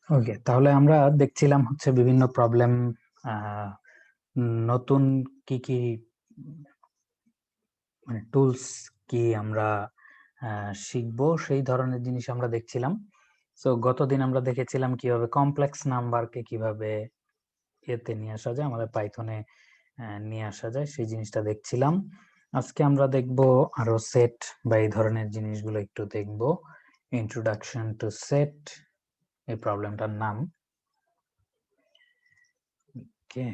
ওকে, তাহলে আমরা দেখছিলাম হচ্ছে বিভিন্ন প্রবলেম, নতুন কি কি মানে টুলস কি আমরা শিখবো, সেই ধরনের জিনিস আমরা দেখছিলাম। তো গতদিন আমরা দেখেছিলাম কিভাবে কমপ্লেক্স নাম্বারকে কিভাবে এতে নিয়ে আসা যায়, আমাদের পাইথনে নিয়ে আসা যায়, সেই জিনিসটা দেখছিলাম। আজকে আমরা দেখব আরো সেট বা এই ধরনের জিনিসগুলো একটু দেখব। ইন্ট্রোডাকশন টু সেট এই প্রবলেমটার নাম। ওকে,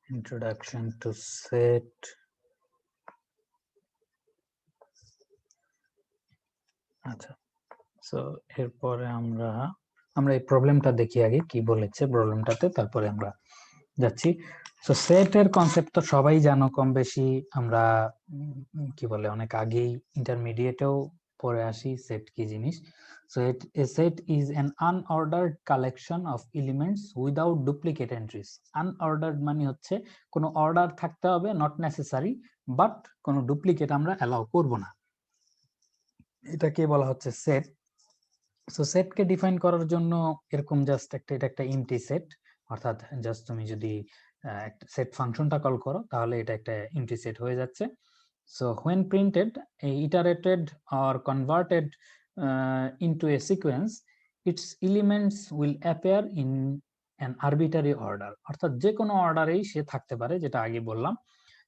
ইন্ট্রোডাকশন টু সেট। আচ্ছা, সো এরপরে আমরা আমরা এই প্রবলেমটা দেখি আগে কি বলেছে প্রবলেমটাতে, তারপরে আমরা যাচ্ছি। সো সেট এর কনসেপ্ট তো সবাই জানো কম বেশি। আমরা কি বলে অনেক আগেই ইন্টারমিডিয়েটেও পড়ে আসি সেট কি জিনিস। So a set is an unordered collection of elements without duplicate entries. Unordered মানে হচ্ছে কোনো অর্ডার থাকতে হবে, নট নেসেসারি, বাট কোনো ডুপ্লিকেট আমরা অ্যালাউ করব না, এটাকে বলা হচ্ছে সেট। সো সেটকে ডিফাইন করার জন্য এরকম জাস্ট একটা, এটা একটা এমটি সেট, অর্থাৎ জাস্ট তুমি যদি সেট ফাংশনটা কল করো তাহলে এটা একটা এমটি সেট হয়ে যাচ্ছে। So when printed, iterated or converted into a sequence, its elements will appear in an arbitrary order, অর্থাৎ যে কোনো অর্ডারেই সে থাকতে পারে, যেটা আগে বললাম।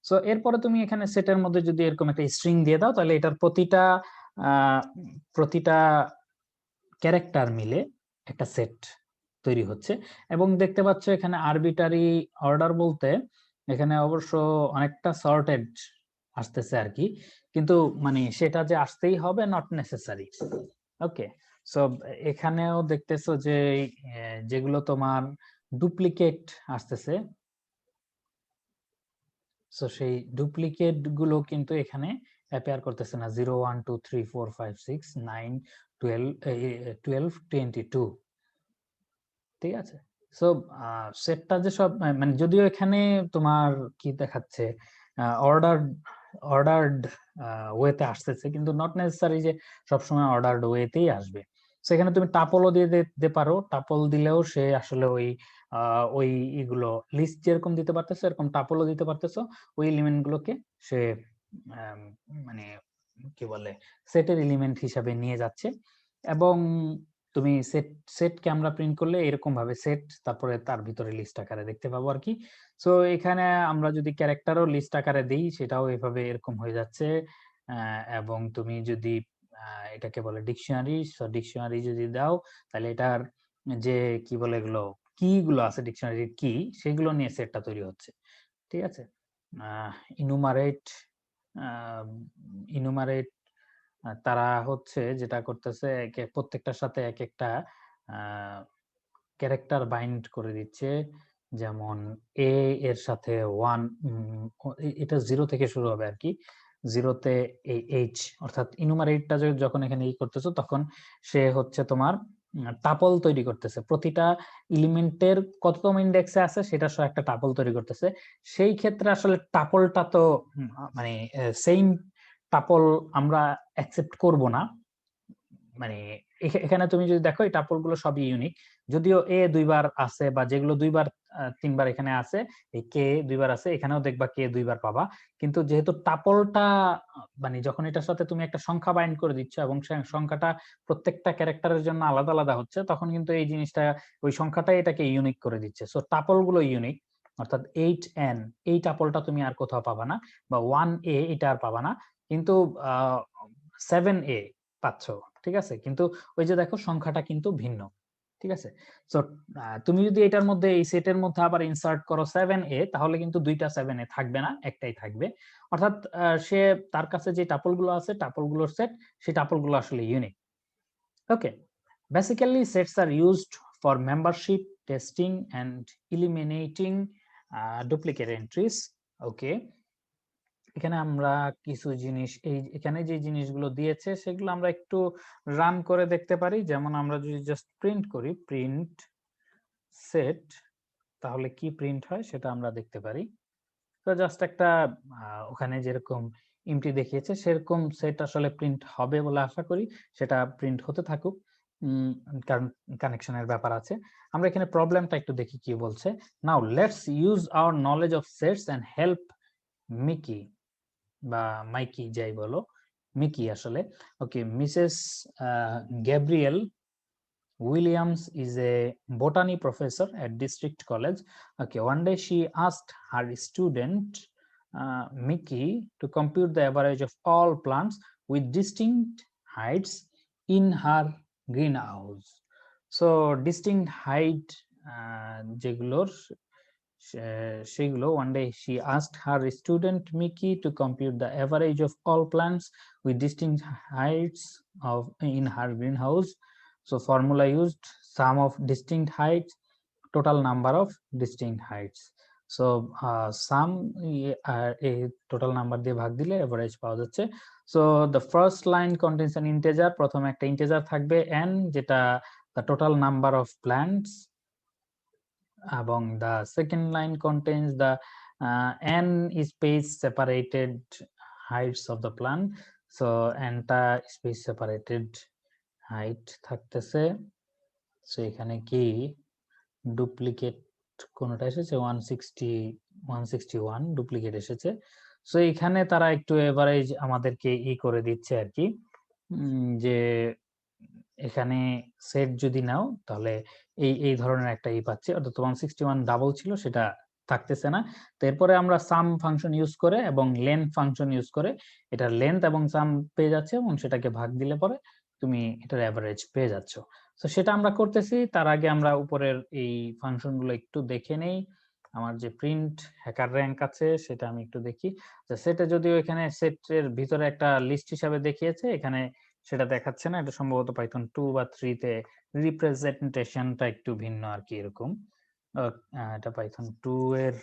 সো এরপরে তুমি এখানে সেটের মধ্যে যদি এরকম একটা স্ট্রিং দিয়ে দাও, তাহলে এটার প্রতিটা ক্যারেক্টার মিলে একটা সেট তৈরি হচ্ছে। এবং দেখতে পাচ্ছ এখানে আরবিটারি অর্ডার বলতে এখানে অবশ্য অনেকটা সর্টেড আসতেছে আর কি, কিন্তু মানে সেটা যে আসতেই হবে নট নেসেসারি। ওকে, সো এখানেও দেখতেছো যে যেগুলো তোমার ডুপ্লিকেট আসতেছে, সো সেই ডুপ্লিকেট গুলো কিন্তু এখানে অ্যাপিয়ার করতেছে না। 0 1 2 3 4 5 6 9 12 12 22, ঠিক আছে। সো সেটটা যে সব মানে যদিও এখানে তোমার কি দেখাচ্ছে অর্ডার অর্ডার্ড ওয়েতে আসতেছে, কিন্তু নট নেসেসারি যে সবসময় অর্ডার্ড ওয়েতেই আসবে। সেখানে তুমি টাপলও দিয়ে দিতে পারো, টাপল দিলেও সে আসলে ওই এগুলো লিস্ট যেরকম দিতে পারতেছো এরকম টাপলও দিতে পারতেছো, ওই এলিমেন্ট গুলোকে সে আম, মানে কি বলে সেটের এলিমেন্ট হিসাবে নিয়ে যাচ্ছে। এবং তুমি সেটকে আমরা প্রিন্ট করলে এরকম ভাবে সেট, তারপরে তার ভিতরে লিস্ট আকারে দেখতে পাবো আর কি। সো এখানে আমরা যদি ক্যারেক্টারও লিস্ট আকারে দিই সেটাও এভাবে এরকম হয়ে যাচ্ছে। এবং তুমি যদি এটাকে বলে ডিকশনারি, সো ডিকশনারি যদি দাও তাহলে এটার যে কি বলে এগুলো কি গুলো আছে ডিকশনারির কি, সেগুলো নিয়ে সেটটা তৈরি হচ্ছে, ঠিক আছে। ইনুমারেট ইনুমারেট তারা হচ্ছে যেটা করতেছে প্রত্যেকটার সাথে এক একটা ক্যারেক্টার বাইন্ড করে দিচ্ছে। যেমন এ এর সাথে 1, এটা 0 থেকে শুরু হবে আর কি, 0-তে এই এইচ, অর্থাৎ ইনুমারেটটা যখন এখানে করতেছো তখন সে হচ্ছে তোমার টাপল তৈরি করতেছে, প্রতিটা এলিমেন্টের কততম ইন্ডেক্সে আছে সেটা সহ একটা টাপল তৈরি করতেছে। সেই ক্ষেত্রে আসলে টাপলটা তো মানে সেম টাপল আমরা অ্যাকসেপ্ট করব না। মানে এখানে তুমি যদি দেখো এই টাপল গুলো সবই ইউনিক, যদিও এ দুইবার আছে বা যেগুলো দুইবার তিনবার এখানে আছে, এই কে দুইবার আছে, এখানেও দেখবা কে দুইবার পাবা। কিন্তু যেহেতু টাপলটা মানে যখন এটার সাথে তুমি একটা সংখ্যা বাইন্ড করে দিচ্ছ এবং সংখ্যাটা প্রত্যেকটা ক্যারেক্টারের জন্য আলাদা আলাদা হচ্ছে, তখন কিন্তু এই জিনিসটা ওই সংখ্যাটাই এটাকে ইউনিক করে দিচ্ছে। সো টাপল গুলো ইউনিক, অর্থাৎ 8n এই টাপলটা তুমি আর কোথাও পাবা না, বা 1a এটা আর পাবা না, কিন্তু 7a পাচ্ছ, ঠিক আছে। কিন্তু ওই যে দেখো সংখ্যাটা কিন্তু ভিন্ন, ঠিক আছে। তো তুমি যদি এটার মধ্যে এই সেটের মধ্যে আবার ইনসার্ট করো 7a, তাহলে কিন্তু দুইটা 7a থাকবে না, একটাই থাকবে। অর্থাৎ সে তার কাছে যে টাপল গুলো আছে টাপল গুলোর সেট, সেই টাপল গুলো আসলে unique. Okay, basically sets are used for membership testing and eliminating duplicate entries. Okay, এখানে আমরা কিছু জিনিস এখানে যে জিনিসগুলো দিয়েছে সেগুলো আমরা একটু রান করে দেখতে পারি। যেমন আমরা যদি জাস্ট প্রিন্ট করি প্রিন্ট সেট, তাহলে কি প্রিন্ট হয় সেটা আমরা দেখতে পারি। তো জাস্ট একটা ওখানে যেরকম এমটি দেখিয়েছে সেরকম সেট আসলে প্রিন্ট হবে বলে আশা করি, সেটা প্রিন্ট হতে থাকুক, কারণ কানেকশনের ব্যাপার আছে। আমরা এখানে প্রবলেমটা একটু দেখি কি বলছে। Now let's use our knowledge of sets and help Mickey বা মাইকি যাই বলো, মিকি আসলে। Okay, Mrs Gabriel Williams is a botany professor at District College. Okay, one day she asked her student Mickey to compute the average of all plants with distinct heights in her greenhouse. So distinct height যেগুলোর সেগুলো one day she asked her student Mickey to compute the average of all plants with distinct heights of in her greenhouse. So formula used, sum of distinct heights, total number of distinct heights. So sum a total number দিয়ে ভাগ দিলে average পাওয়া যাচ্ছে। So the first line contains an integer, প্রথমে একটা integer থাকবে n, যেটা the total number of plants, এবং the second line contains the n space separated heights of the plant. So n টা space separated height থাকতেছে। So এখানে কি duplicate কোনটা এসেছে 161 ডুপ্লিকেট এসেছে। সো এখানে তারা একটু এভারেজ আমাদেরকে করে দিচ্ছে আর কি, যে এখানে সেট যদি নাও তাহলে এই ধরনের একটা পাচ্ছে, অর্থাৎ 161 ডাবল ছিল সেটা থাকতেছে না। তারপরে আমরা সাম ফাংশন ইউজ করে এবং লেন্থ ফাংশন ইউজ করে এটার লেন্থ এবং সাম পেয়ে যাচ্ছে, এবং সেটাকে ভাগ দিলে পরে তুমি এটার এভারেজ পেয়ে যাচ্ছ। তো সেটা আমরা করতেছি, তার আগে আমরা উপরের এই ফাংশন গুলো একটু দেখে নেই। আমার যে প্রিন্ট হ্যাকার র্যাঙ্ক আছে সেটা আমি একটু দেখি। সেটা যদিও এখানে সেটের ভিতরে একটা লিস্ট হিসাবে দেখিয়েছে, এখানে সেটা দেখাচ্ছে না, এটা সম্ভবত পাইথন 2 বা 3 তে রিপ্রেজেন্টেশনটা একটু ভিন্ন আর কি এরকম। এটা পাইথন 2 এর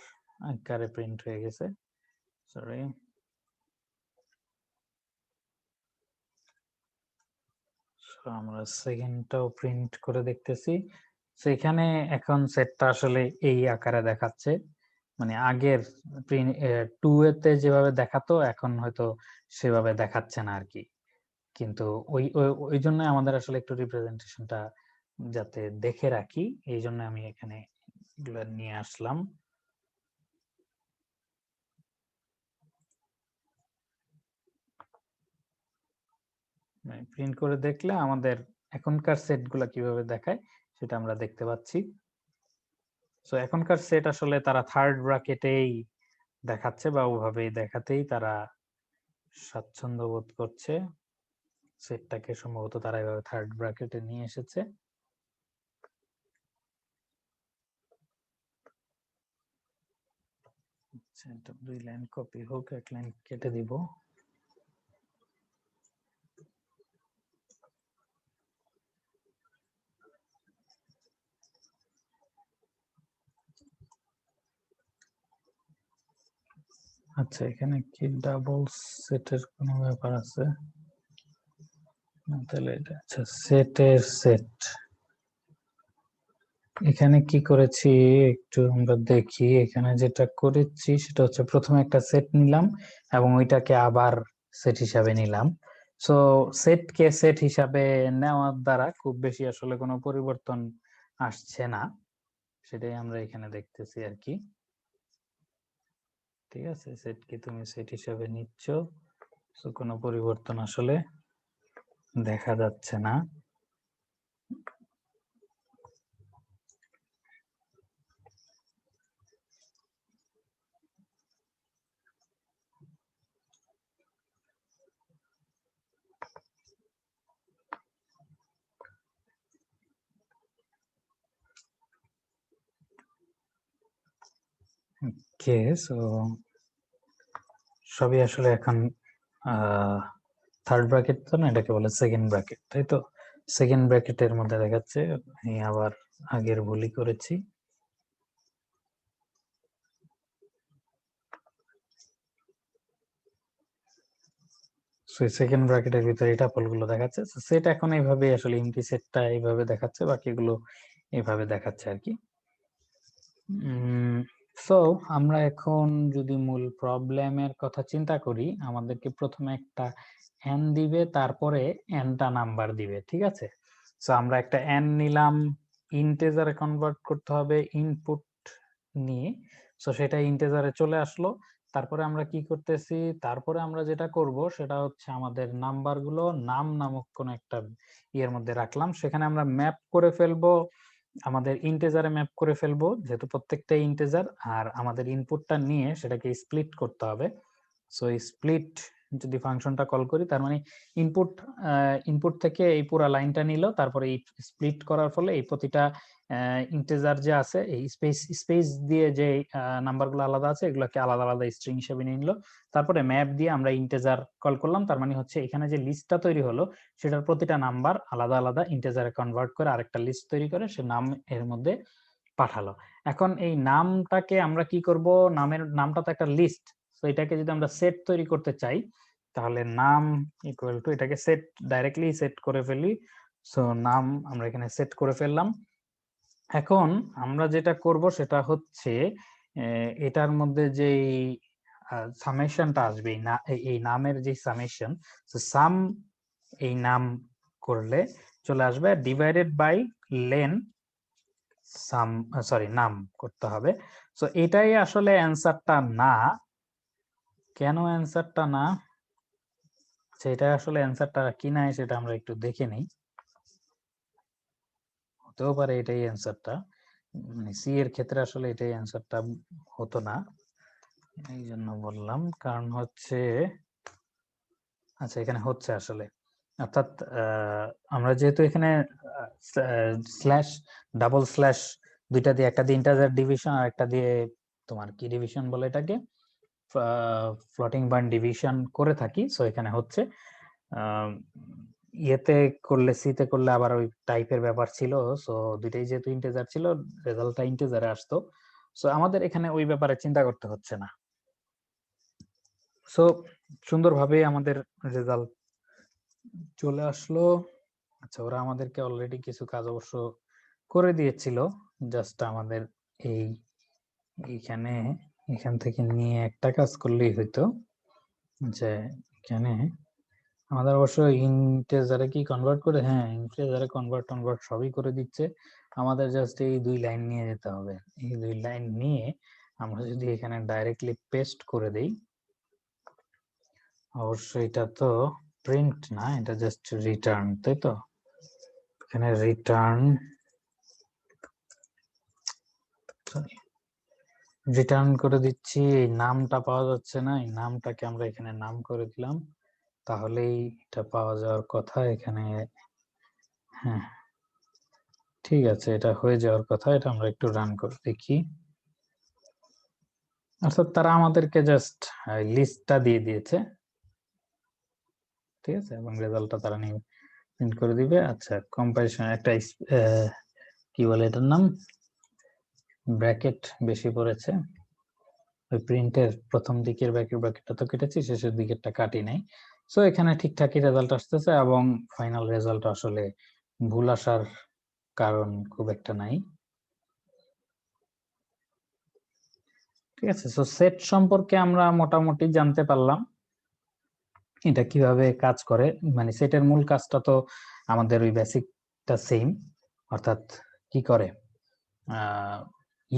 আকারে প্রিন্ট হয়ে গেছে, সরি। আমরা সেকেন্ডটাও প্রিন্ট করে দেখতেছি। সেখানে এখন সেটটা আসলে এই আকারে দেখাচ্ছে, মানে আগের 2 এতে যেভাবে দেখাতো এখন হয়তো সেভাবে দেখাচ্ছে না আর কি। কিন্তু ওই জন্য আমাদের আসলে একটু রিপ্রেজেন্টেশনটা যাতে দেখে রাখি, এই জন্য আমি এখানে এগুলো নিয়ে আসলাম। প্রিন্ট করে দেখলে আমাদের এখনকার সেটগুলো কিভাবে দেখায় সেটা আমরা দেখতে পাচ্ছি। সো এখনকার সেট আসলে তারা থার্ড ব্র্যাকেটেই দেখাচ্ছে, বা ওভাবেই দেখাতেই তারা স্বাচ্ছন্দ্য বোধ করছে। সেটটাকে সম্ভবত তারা এভাবে থার্ড ব্র্যাকেটে নিয়ে এসেছে। এটা 2 লাইন কপি হোক, 1 লাইন কেটে দিব। আচ্ছা, এখানে কি ডাবল সেটের কোনো ব্যাপার আছে? তাহলে এটা আচ্ছা সেটের সেট। এখানে কি করেছি একটু আমরা দেখি। এখানে যেটা করেছি সেটা হচ্ছে প্রথমে একটা সেট নিলাম এবং ওইটাকে আবার সেট হিসাবে নিলাম। সো সেটকে সেট হিসাবে নেওয়ার দ্বারা খুব বেশি আসলে কোনো পরিবর্তন আসছে না, সেটাই আমরা এখানে দেখতেছি আর কি। ঠিক আছে, সেটকে তুমি সেট হিসাবে নিচ্ছ, সো কোনো পরিবর্তন আসলে দেখা যাচ্ছে না। ওকে, সো সবই আসলে এখন থার্ড ব্র্যাকেট তো না, এটাকে বলে সেকেন্ড ব্র্যাকেট, তাই তো? সেকেন্ড ব্র্যাকেটের মধ্যে দেখাচ্ছে। আমি আবার আগের ভুলই করেছি। সেকেন্ড ব্র্যাকেটের ভিতরে টাপল গুলো দেখাচ্ছে। সেট এখন এইভাবে আসলে এমটি সেটটা এইভাবে দেখাচ্ছে, বাকিগুলো এইভাবে দেখাচ্ছে আর কি। সো আমরা এখন যদি মূল প্রবলেমের কথা চিন্তা করি, আমাদেরকে প্রথমে একটা n দিবে, তারপরে nটা নাম্বার দিবে, ঠিক আছে। সো আমরা একটা n নিলাম, ইন্টিজারে কনভার্ট করতে হবে ইনপুট নিয়ে। সো সেটা ইন্টিজারে চলে আসলো। তারপরে আমরা কি করতেছি, তারপরে আমরা যেটা করব সেটা হচ্ছে আমাদের নাম্বারগুলো নাম নামক কোন একটা ইয়ের মধ্যে রাখলাম, সেখানে আমরা ম্যাপ করে ফেলবো, আমাদের ইন্টিজারে ম্যাপ করে ফেলবো যেহেতু প্রত্যেকটা ইন্টিজার, আর আমাদের ইনপুটটা নিয়ে সেটাকে স্প্লিট করতে হবে। সো স্প্লিট যদি ফাংশনটা কল করি, তার মানে ইনপুট ইনপুট থেকে এই পুরো লাইনটা নিল, তারপরে এই স্প্লিট করার ফলে এই প্রতিটা ইন্টিজার যে আছে এই স্পেস স্পেস দিয়ে যে নাম্বারগুলো আলাদা আছে এগুলোকে আলাদা আলাদা স্ট্রিং হিসেবে নিয়ে নিল। তারপরে ম্যাপ দিয়ে আমরা ইন্টিজার কল করলাম, তার মানে হচ্ছে এখানে যে লিস্টটা তৈরি হলো সেটার প্রতিটা নাম্বার আলাদা আলাদা ইন্টিজারে কনভার্ট করে আরেকটা লিস্ট তৈরি করে সে নাম এর মধ্যে পাঠালো। এখন এই নামটাকে আমরা কি করব, নামটা তো একটা লিস্ট, তো এটাকে যদি আমরা সেট তৈরি করতে চাই তাহলে নাম ইকুয়াল টু এটাকে সেট ডাইরেক্টলি সেট করে ফেলি। সো নাম আমরা এখানে সেট করে ফেললাম। এখন আমরা যেটা করব সেটা হচ্ছে এটার মধ্যে যে সামেশনটা আসবে, এই নামের যে সামেশন, সাম এই নাম করলে চলে আসবে, divided by len sum, sorry num করতে হবে। সো এটাই আসলে অ্যান্সারটা না। কেন অ্যান্সারটা না, সেটা আসলে অ্যান্সারটা কি না সেটা আমরা একটু দেখে নিই। হতেও পারে এটাই অ্যান্সারটা, মানে সি এর ক্ষেত্রে আসলে এটাই অ্যান্সারটা হতো না, এই জন্য বললাম। কারণ হচ্ছে আচ্ছা এখানে হচ্ছে আসলে, অর্থাৎ আমরা যেহেতু এখানে স্ল্যাশ ডাবল স্ল্যাশ দুইটা দিয়ে, একটা দিয়ে ইন্টিজার ডিভিশন আর একটা দিয়ে তোমার কি ডিভিশন বলে এটাকে, ফ্লোটিং পয়েন্ট ডিভিশন করে থাকি। সো এখানে হচ্ছে ইয়েতে করলে, সিতে করলে আবার ওই টাইপের ব্যাপার ছিল। সো দুইটাই যেহেতু ইন্টিজার ছিল, রেজাল্টটা ইন্টিজারে আসতো। সো আমাদের এখানে ওই ব্যাপারে চিন্তা করতে হচ্ছে না। সো সুন্দরভাবে আমাদের রেজাল্ট চলে আসলো। আচ্ছা ওরা আমাদেরকে অলরেডি কিছু কাজ অবশ্য করে দিয়েছিল, জাস্ট আমাদের এই এইখানে এখান থেকে নিয়ে একটা কাজ করলেই হইতো, যে এখানে আমাদের অবশ্য ইন্টিজারে কি কনভার্ট করে, হ্যাঁ ইন্টিজারে কনভার্ট সবই করে দিচ্ছে, আমাদের জাস্ট এই দুই লাইন নিয়ে যেতে হবে। এই দুই লাইন নিয়ে আমরা যদি এখানে ডাইরেক্টলি পেস্ট করে দেই, অবশ্যই এটা তো প্রিন্ট না, এটা জাস্ট রিটার্ন, তাই তো। এখানে রিটার্ন করে দিচ্ছি, এই নামটা পাওয়া যাচ্ছে না, এই নামটাকে আমরা এখানে নাম করে দিলাম, তাহলেই এটা পাওয়া যাওয়ার কথা এখানে। হ্যাঁ ঠিক আছে, এটা হয়ে যাওয়ার কথা, এটা আমরা একটু রান করে দেখি। অর্থাৎ তারা আমাদেরকে জাস্ট লিস্টটা দিয়ে দিয়েছে, ঠিক আছে, এবং রেজাল্টটা তারা নিয়ে প্রিন্ট করে দিবে। আচ্ছা কম্পারিশন একটা কি বলে এটার নাম, ব্র্যাকেট বেশি পড়েছে, ওই প্রিন্টের প্রথম দিকের ব্র্যাকেটটা তো কেটেছি, শেষের দিকেরটা কাটি নাই। সো এখানে ঠিকঠাকই রেজাল্ট আসতেছে, এবং ফাইনাল রেজাল্ট আসলে ভুল আসার কারণ খুব একটা নাই। ঠিক আছে, সো সেট সম্পর্কে আমরা মোটামুটি জানতে পারলাম এটা কিভাবে কাজ করে। মানে সেটের মূল কাজটা তো আমাদের ওই বেসিকটা সেম, অর্থাৎ কি করে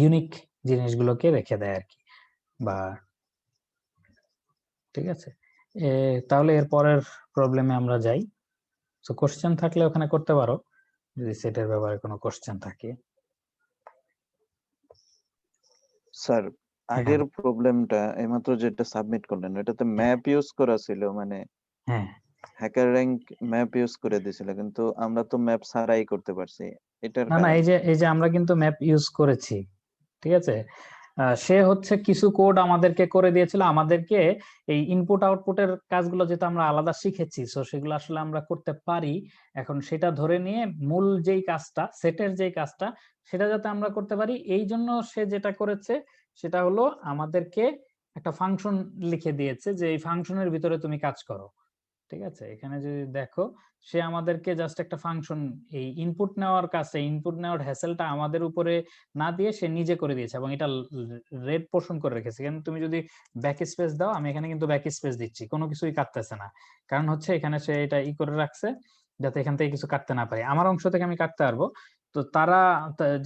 ইউনিক জিনিসগুলোকে রেখে দেয় আর কি, বা ঠিক আছে। তাহলে এর পরের প্রবলেমে আমরা যাই। সো কোশ্চেন থাকলে ওখানে করতে পারো যদি সেটের ব্যাপারে কোনো কোশ্চেন থাকে। স্যার আগের প্রবলেমটা এইমাত্র যেটা সাবমিট করলেন এটাতে ম্যাপ ইউজ করা ছিল, মানে হ্যাঁ হ্যাকার র্যাঙ্ক ম্যাপ ইউজ করে দিয়েছিল, কিন্তু আমরা তো ম্যাপ ছাড়াই করতে পারছি, এটার না না, কারণ? এই যে আমরা কিন্তু ম্যাপ ইউজ করেছি, ঠিক আছে। সে হচ্ছে কিছু কোড আমাদেরকে করে দিয়েছিল, আমাদেরকে এই ইনপুট আউটপুটের কাজগুলো যেটা আমরা আলাদা শিখেছি, সো সেগুলো আসলে আমরা করতে পারি। এখন সেটা ধরে নিয়ে মূল যেই কাজটা, সেটের যেই কাজটা, সেটা যাতে আমরা করতে পারি, এই জন্য সে যেটা করেছে সেটা হলো আমাদেরকে একটা ফাংশন লিখে দিয়েছে যে এই ফাংশনের ভিতরে তুমি কাজ করো, ঠিক আছে, এখানে যদি দেখো সে আমাদেরকে জাস্ট একটা ফাংশন, এই ইনপুট নেওয়ার কাছে ইনপুট নেওয়ার হ্যাসেলটা আমাদের উপরে না দিয়ে সে নিজে করে দিয়েছে, এবং এটা রেড পোর্শন করে রেখেছে। কারণ তুমি যদি ব্যাক স্পেস দাও, আমি এখানে কিন্তু ব্যাক স্পেস দিচ্ছি, কোনো কিছুই কাটতেছে না, কারণ হচ্ছে এখানে সে এটা করে রাখছে যাতে এখান থেকে কিছু কাটতে না পারে। আমার অংশ থেকে আমি কাটতে পারবো। তো তারা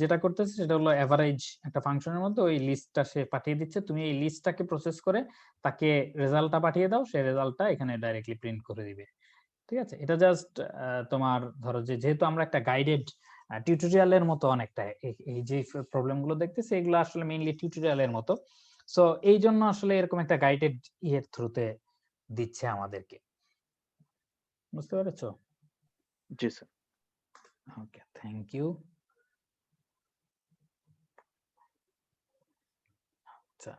যেটা করতেছে সেটা হলো এভারেজ একটা ফাংশনের মধ্যে ওই লিস্টটা সে পাঠিয়ে দিচ্ছে, তুমি এই লিস্টটাকে প্রসেস করে তাকে রেজাল্টটা পাঠিয়ে দাও, সেই রেজাল্টটা এখানে ডাইরেক্টলি প্রিন্ট করে দিবে। ঠিক আছে, এটা জাস্ট তোমার ধরো যে যেহেতু আমরা একটা গাইডেড টিউটোরিয়ালের মতো অনেকটা, এই যে প্রবলেম গুলো দেখতেছি এগুলো আসলে মেইনলি টিউটোরিয়ালের মতো। সো এই জন্য আসলে এরকম একটা গাইডেড ইয়ের থ্রুতে দিচ্ছে আমাদেরকে। বুঝতে পেরেছো? জি স্যার। Okay, thank you. আচ্ছা,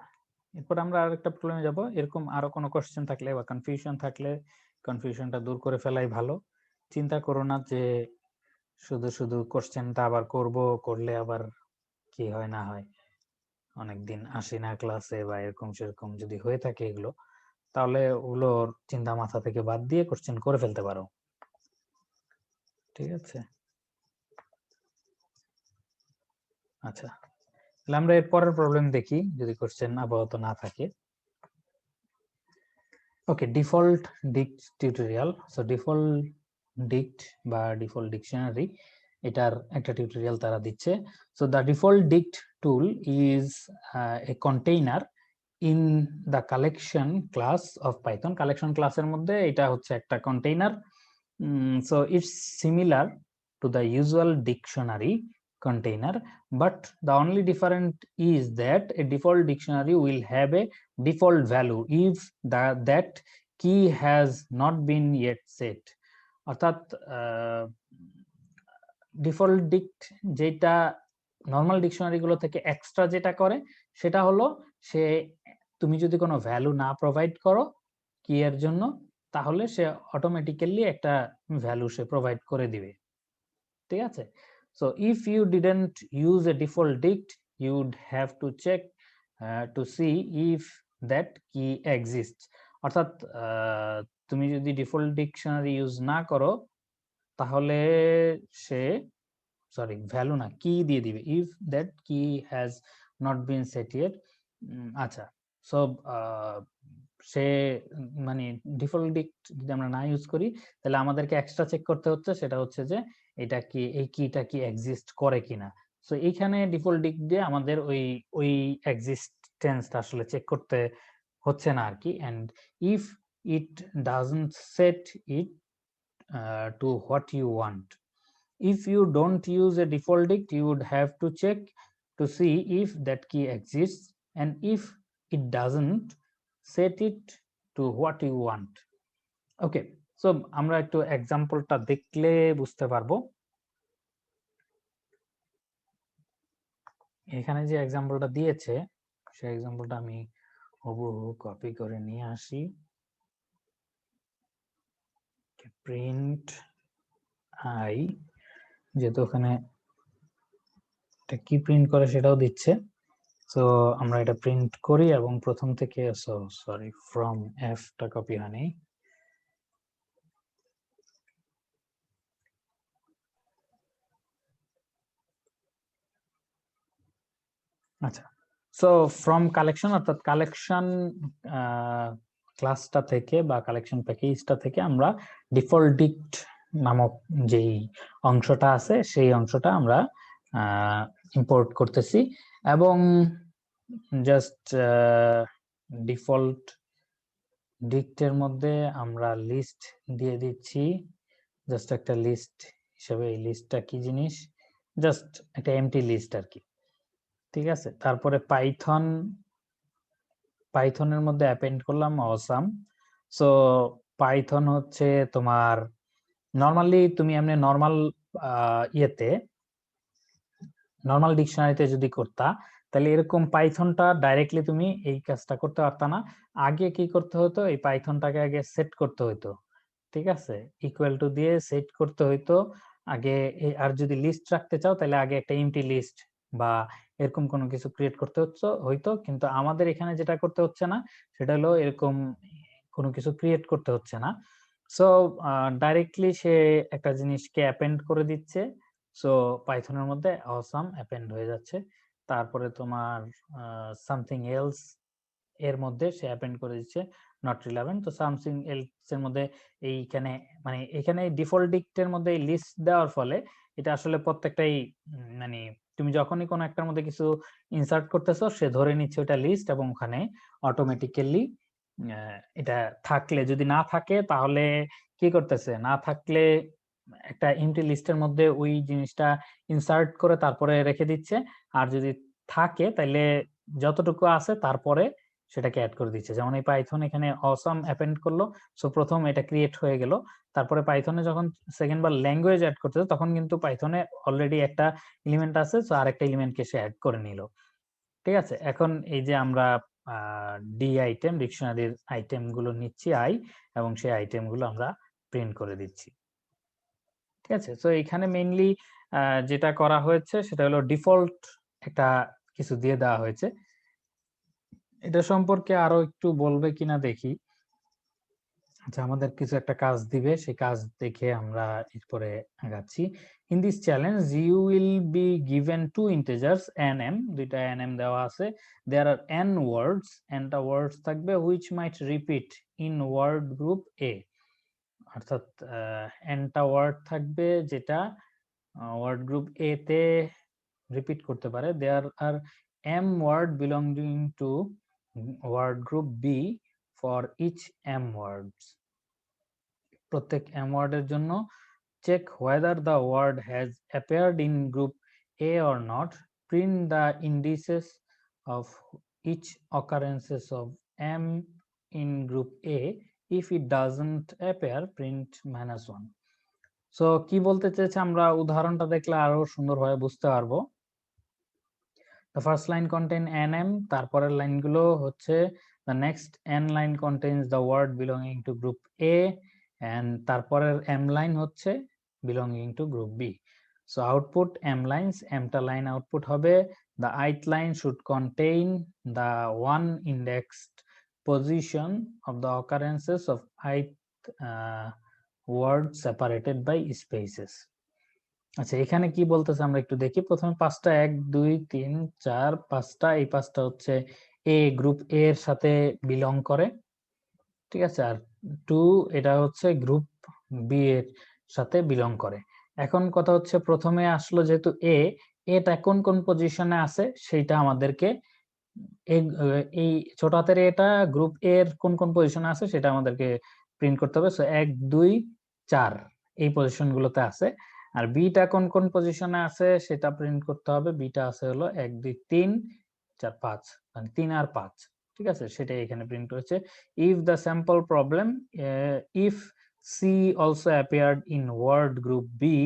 এরপর আমরা আরেকটা প্রবলেমে যাব। এরকম আরো কোনো কোশ্চেন থাকলে বা কনফিউশন থাকলে কনফিউশনটা দূর করে ফেলাই ভালো। চিন্তা করো না যে শুধু শুধু কোশ্চেনটা আবার করলে আবার কি হয় না হয়, অনেকদিন আসি না ক্লাসে বা এরকম সেরকম যদি হয়ে থাকে এগুলো, তাহলে ওগুলোর চিন্তা মাথা থেকে বাদ দিয়ে কোশ্চেন করে ফেলতে পারো। ঠিক আছে, আচ্ছা তাহলে আমরা এর পরের প্রবলেম দেখি যদি কোশ্চেন আপাতত না থাকে। Okay, default dict tutorial. So default dict বা ডিফল্ট ডিকশনারি, এটার একটা টিউটোরিয়াল তারা দিচ্ছে। So the default dict tool is a container in the collection class of Python. Collection ক্লাসের মধ্যে এটা হচ্ছে একটা container. So it's similar to the usual dictionary container, but the only difference is that a default dictionary will have a default value if that key has not been yet set. অর্থাৎ default ডিক্ট যেটা normal dictionary গুলো থেকে extra যেটা করে সেটা হলো সে, তুমি যদি কোনো ভ্যালু না প্রোভাইড করো কি এর জন্য, তাহলে সে অটোমেটিক্যালি একটা ভ্যালু সে প্রোভাইড করে দিবে। ঠিক আছে, so if you didn't use a default dict you would have to check to see if that key exists. অর্থাৎ তুমি যদি ডিফল্ট ডিকশনারি ইউজ না করো তাহলে সে, সরি ভ্যালু না, কি দিয়ে দিবে, if that key has not been set yet। আচ্ছা, সো সে মানে ডিফল্ট ডিক্ট যদি আমরা না ইউজ করি তাহলে আমাদেরকে এক্সট্রা চেক করতে হচ্ছে, সেটা হচ্ছে যে এটা কি, এই কিটা কি এক্সিস্ট করে কিনা। সো এইখানে ডিফল্ট ডিক্ট দিয়ে আমাদের ওই ওই এক্সিস্টেন্সটা আসলে চেক করতে হচ্ছে না আর কি। And if it doesn't set it to what you want, if you don't use a default dict you would have to check to see if that key exists, and if it doesn't, set it to what you want. Okay, so আমরা একটু এক্সাম্পলটা দেখলে বুঝতে পারবো। এখানে যে এক্সাম্পলটা দিয়েছে সেই এক্সাম্পলটা আমি হুবহু কপি করে নিয়ে আসি। প্রিন্ট আই, যেহেতু ওখানে এটা কি প্রিন্ট করে সেটাও দিচ্ছে, তো আমরা এটা প্রিন্ট করি এবং প্রথম থেকে, সরি ফ্রম এফ টা কপি হয়নি। আচ্ছা, সো ফ্রম কালেকশন, অর্থাৎ কালেকশন ক্লাসটা থেকে বা কালেকশন প্যাকেজটা থেকে আমরা ডিফল্ট ডিক্ট নামক যেই অংশটা আছে সেই অংশটা আমরা ইম্পোর্ট করতেছি, এবং জাস্ট ডিফল্ট ডিক্টের মধ্যে আমরা লিস্ট দিয়ে দিচ্ছি, জাস্ট একটা লিস্ট হিসেবে। এই লিস্টটা কি জিনিস, জাস্ট একটা এমটি লিস্ট আর কি। ঠিক আছে, তারপরে পাইথনের মধ্যে অ্যাপেন্ড করলাম অসাম। সো পাইথন হচ্ছে তোমার নরমালি তুমি এমনি নরমাল ইয়েতে নরমাল ডিকশনারিতে যদি করতা তাহলে এরকম পাইথনটা ডাইরেক্টলি তুমি এই কাজটা করতে পারতা না। আগে কি করতে হতো, এই পাইথনটাকে আগে সেট করতে হতো। ঠিক আছে, ইকুয়াল টু দিয়ে সেট করতে হইতো আগে। আর যদি লিস্ট রাখতে চাও তাহলে আগে একটা এমটি লিস্ট বা এরকম কোনো কিছু ক্রিয়েট করতে হইতো, কিন্তু আমাদের এখানে যেটা করতে হচ্ছে না সেটা হলো এরকম কোনো কিছু ক্রিয়েট করতে হচ্ছে না। সো ডাইরেক্টলি সে একটা জিনিসকে অ্যাপেন্ড করে দিচ্ছে। সো পাইথনের মধ্যে অসাম অ্যাপেন্ড হয়ে যাচ্ছে। তারপরে তোমার সামথিং এলস এর মধ্যে সে অ্যাপেন্ড করে দিচ্ছে নট রিলেভেন্ট। তো সামথিং এলস এর মধ্যে এইখানে মানে এখানে ডিফল্ট ডিক্টের মধ্যে লিস্ট দেওয়ার ফলে এটা আসলে প্রত্যেকটাই মানে তুমি যখনই কোনো একটার মধ্যে কিছু ইনসার্ট করতেছো সে ধরে নিচ্ছে ওটা লিস্ট এবং ওখানে অটোমেটিক্যালি এটা থাকলে, যদি না থাকে তাহলে কি করতেছে, না থাকলে একটা এমটি লিস্টের মধ্যে ওই জিনিসটা ইনসার্ট করে তারপরে রেখে দিচ্ছে। আর যদি থাকে তাহলে যতটুকু আছে তারপরে সেটাকে অ্যাড করে দিচ্ছে। যেমন এই পাইথন এখানে অসাম অ্যাপেন্ড করলো, সো প্রথম এটা ক্রিয়েট হয়ে গেল। তারপরে পাইথনে যখন সেকেন্ড বার ল্যাঙ্গুয়েজ অ্যাড করতেছে তখন কিন্তু পাইথনে অলরেডি একটা এলিমেন্ট আছে, সো আরেকটা এলিমেন্টকে সে অ্যাড করে নিল। ঠিক আছে, এখন এই যে আমরা ডি আইটেম ডিকশনারির আইটেম গুলো নিচ্ছি আই, এবং সেই আইটেম গুলো আমরা প্রিন্ট করে দিচ্ছি। ঠিক আছে, তো এখানে মেইনলি যেটা করা হয়েছে সেটা হলো ডিফল্ট একটা কিছু দিয়ে দেওয়া হয়েছে। এটা সম্পর্কে আরো একটু বলবে কিনা দেখি। আচ্ছা, আমাদের কিছু একটা কাজ দিবে, সেই কাজ দেখে আমরা এরপরে আগাচ্ছি। In this challenge you will be given two integers nm, দুইটা nm দেওয়া আছে। দেয়ার আর n ওয়ার্ডস, nটা ওয়ার্ডস থাকবে which might repeat in word group A, অর্থাৎ nটা ওয়ার্ড থাকবে যেটা ওয়ার্ড গ্রুপ এ তে রিপিট করতে পারে। There are m word belonging to word group B for each m words. প্রত্যেক m ওয়ার্ডের জন্য check whether the word has appeared in group A or not, print the indices of each occurrences of m in group A. If it doesn't appear, print -1. So কি বলতে চেয়েছে আমরা উদাহরণটা দেখলে আরো সুন্দরভাবে বুঝতে পারবো। The first line contain nm, তারপরের লাইনগুলো হচ্ছে the next n line contains the word belonging to group A, and তারপরের m line হচ্ছে belonging to group B. So output m lines, mটা line output হবে the ith line should contain the one indexed position of the occurrences of ith word separated by spaces. আচ্ছা, এখানে কি বলতেছে আমরা একটু দেখি। প্রথমে পাঁচটা 1 2 3 4 5টা, এই পাঁচটা হচ্ছে এ গ্রুপ এ এর সাথে বিলং করে। ঠিক আছে, আর 2 এটা হচ্ছে গ্রুপ বি এর সাথে বিলং করে। এখন কথা হচ্ছে প্রথমে আসলো যেহেতু এটা কোন কোন পজিশনে আছে সেইটা আমাদেরকে এই ছোট হাতের এটা গ্রুপ এ এর কোন কোন পজিশনে আছে সেটা আমাদেরকে প্রিন্ট করতে হবে। সো 1 2 4 এই পজিশন গুলোতে আছে। আর বিটা কোন কোন পজিশনে আছে সেটা প্রিন্ট করতে হবে। বিটা আছে হলো 1 2 3 4 5, মানে 3 আর 5। ঠিক আছে, সেটাই এখানে প্রিন্ট হয়েছে। If the sample problem, if C also appeared in word group B,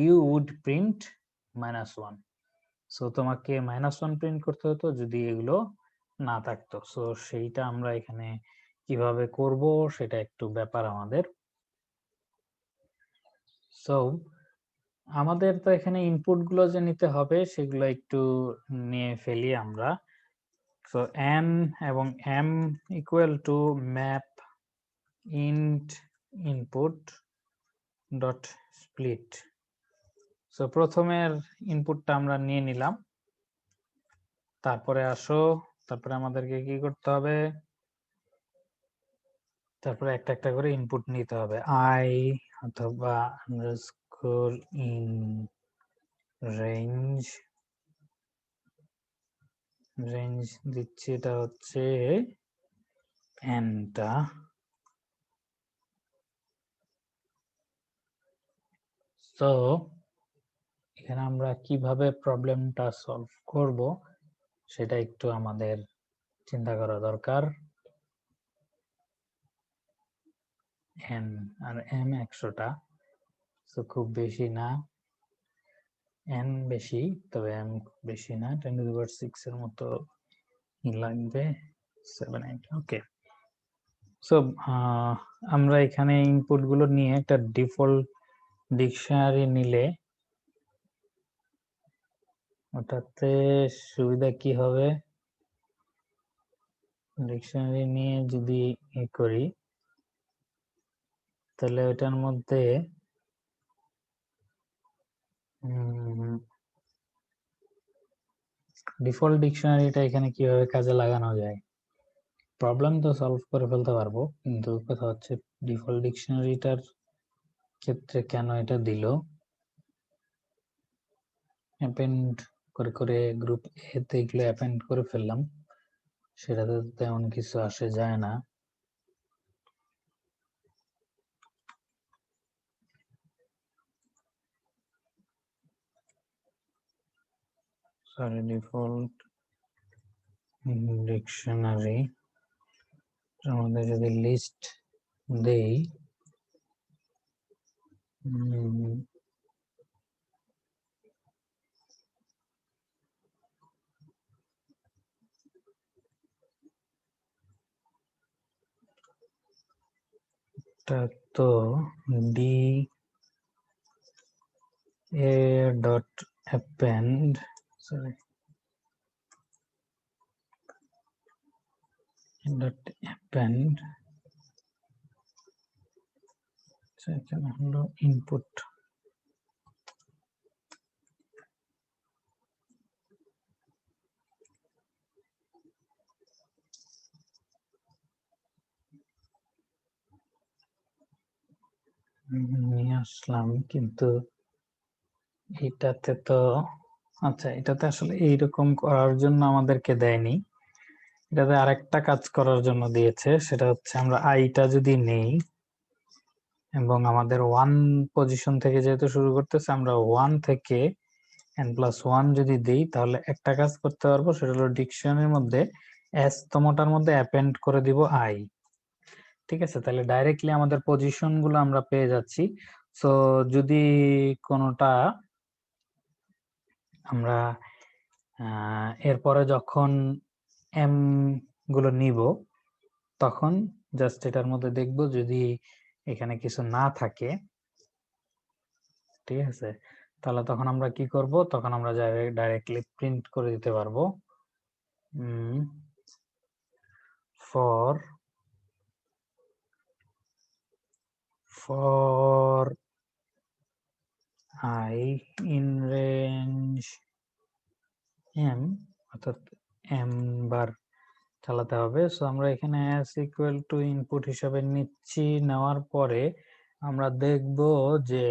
you would print -1। So তোমাকে -1 প্রিন্ট করতে হতো যদি এগুলো না থাকতো। সো সেইটা আমরা এখানে কিভাবে করব সেটা একটু ব্যাপার আমাদের। সো আমাদের তো এখানে ইনপুট গুলো যে নিতে হবে সেগুলো একটু নিয়ে ফেলি আমরা। সো n এবং m equal to map int input dot split. So প্রথমের ইনপুটটা আমরা নিয়ে নিলাম। তারপরে তারপরে আমাদেরকে কি করতে হবে, তারপরে একটা একটা করে ইনপুট নিতে হবে। আই অথবা আন্ডারস্কোর ইন রেঞ্জ দিচ্ছি, এটা হচ্ছে nটা। তো এখানে আমরা কিভাবে প্রবলেমটা সলভ করব সেটা একটু আমাদের চিন্তা করা দরকার। n আর m 100টা, তো খুব বেশি না। n বেশি, তবে m বেশি না। 10⁶ এর মতো লাগবে। 7 8, ওকে। সো আমরা এখানে ইনপুট গুলো নিয়ে একটা ডিফল্ট ডিকশনারি নিলে ওটাতে সুবিধা কি হবে, ডিকশনারি নিয়ে যদি করি তাহলে ওইটার মধ্যে ডিফল্ট ডিকশনারিটা এখানে কিভাবে কাজে লাগানো যায়? প্রবলেম তো সলভ করে ফেলতে পারবো, কিন্তু কথা হচ্ছে ডিফল্ট ডিকশনারিটার ক্ষেত্রে কেন এটা দিল? অ্যাপেন্ড করে করে গ্রুপ এ তে এগুলো অ্যাপেন্ড করে ফেললাম, সেটাতে তেমন কিছু আসে যায় না। সরি, ডিফল্ট ডিকশনারি আমাদের যদি লিস্ট দেই, টা তো D A dot append, sorry dot append, এখানে হলো ইনপুট। নিয়ে আসলাম, কিন্তু এটাতে তো আচ্ছা, এটাতে আসলে এইরকম করার জন্য আমাদেরকে দেয়নি, এটাতে আরেকটা কাজ করার জন্য দিয়েছে। সেটা হচ্ছে আমরা আইটা যদি নেই এবং আমাদের 1 পজিশন থেকে যেহেতু শুরু করতেছে, আমরা 1 থেকে n+1 যদি দেই, তাহলে একটা কাজ করতে পারবো, সেটা হলো ডিকশনারির মধ্যে s তমটার মধ্যে অ্যাপেন্ড করে দিব i। ঠিক আছে, তাহলে ডাইরেক্টলি আমাদের পজিশন গুলো আমরা পেয়ে যাচ্ছি। সো যদি কোনোটা আমরা এরপরে যখন এম গুলো নিব, তখন জাস্ট এটার মধ্যে দেখব যদি এখানে কিছু না থাকে, ঠিক আছে, তাহলে তখন আমরা কি করব, তখন আমরা ডাইরেক্টলি প্রিন্ট করে দিতে পারবো for I in range m, অর্থাৎ m বার চালাতে হবে। সো আমরা এখানে s ইকুয়াল টু ইনপুট হিসাবে নিচ্ছি, নেওয়ার পরে আমরা দেখব যে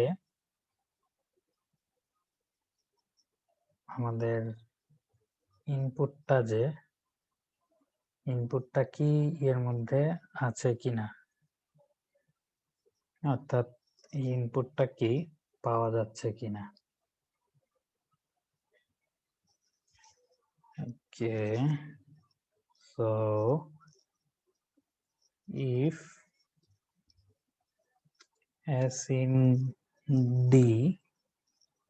আমাদের ইনপুটটা কি এর মধ্যে আছে কিনা, অর্থাৎ ইনপুটটা কি পাওয়া যাচ্ছে কিনা। ওকে, so if s in d,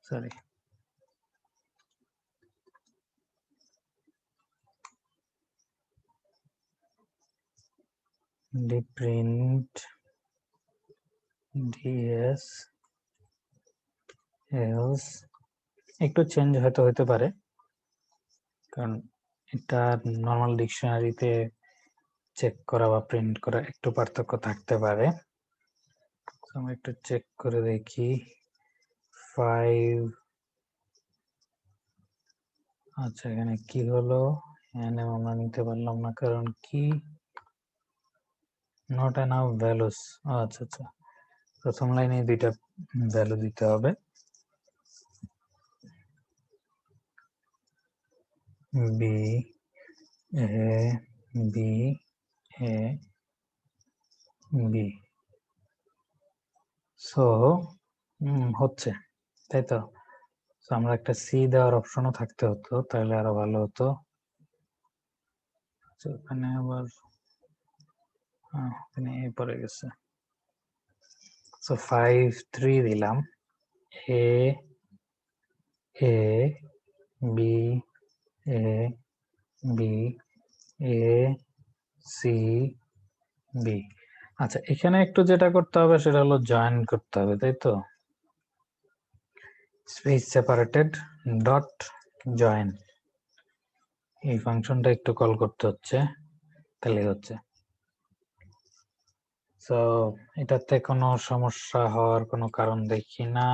sorry, d print ds else, একটু চেঞ্জ হয়তো হতে পারে, কারণ এটা নর্মাল ডিকশনারিতে চেক করা বা প্রিন্ট করা একটু পার্থক্য থাকতে পারে। আমরা একটু চেক করে দেখি। 5, আচ্ছা এখানে কি হলো, এখানে আমরা নিতে পারলাম না, কারণ কি নট এনাফ ভ্যালুস। আচ্ছা আচ্ছা, প্রথম লাইনে দুইটা ভ্যালু দিতে হবে, B A B A B. So হচ্ছে, তাই তো? আমরা একটা সি দেওয়ার অপশনও থাকতে হতো, তাহলে আরো ভালো হতো। ওখানে আবার এখানে এ পড়ে গেছে। সো 5 3 দিলাম, A A B A B A C B. আচ্ছা, এখানে একটু যেটা করতে হবে সেটা হলো জয়েন করতে হবে, তাই তো? স্পেস সেপারেটেড ডট জয়েন, এই ফাংশনটা একটু কল করতে হচ্ছে, তাহলে হচ্ছে। সো এটাতে কোনো সমস্যা হওয়ার কোনো কারণ দেখি না।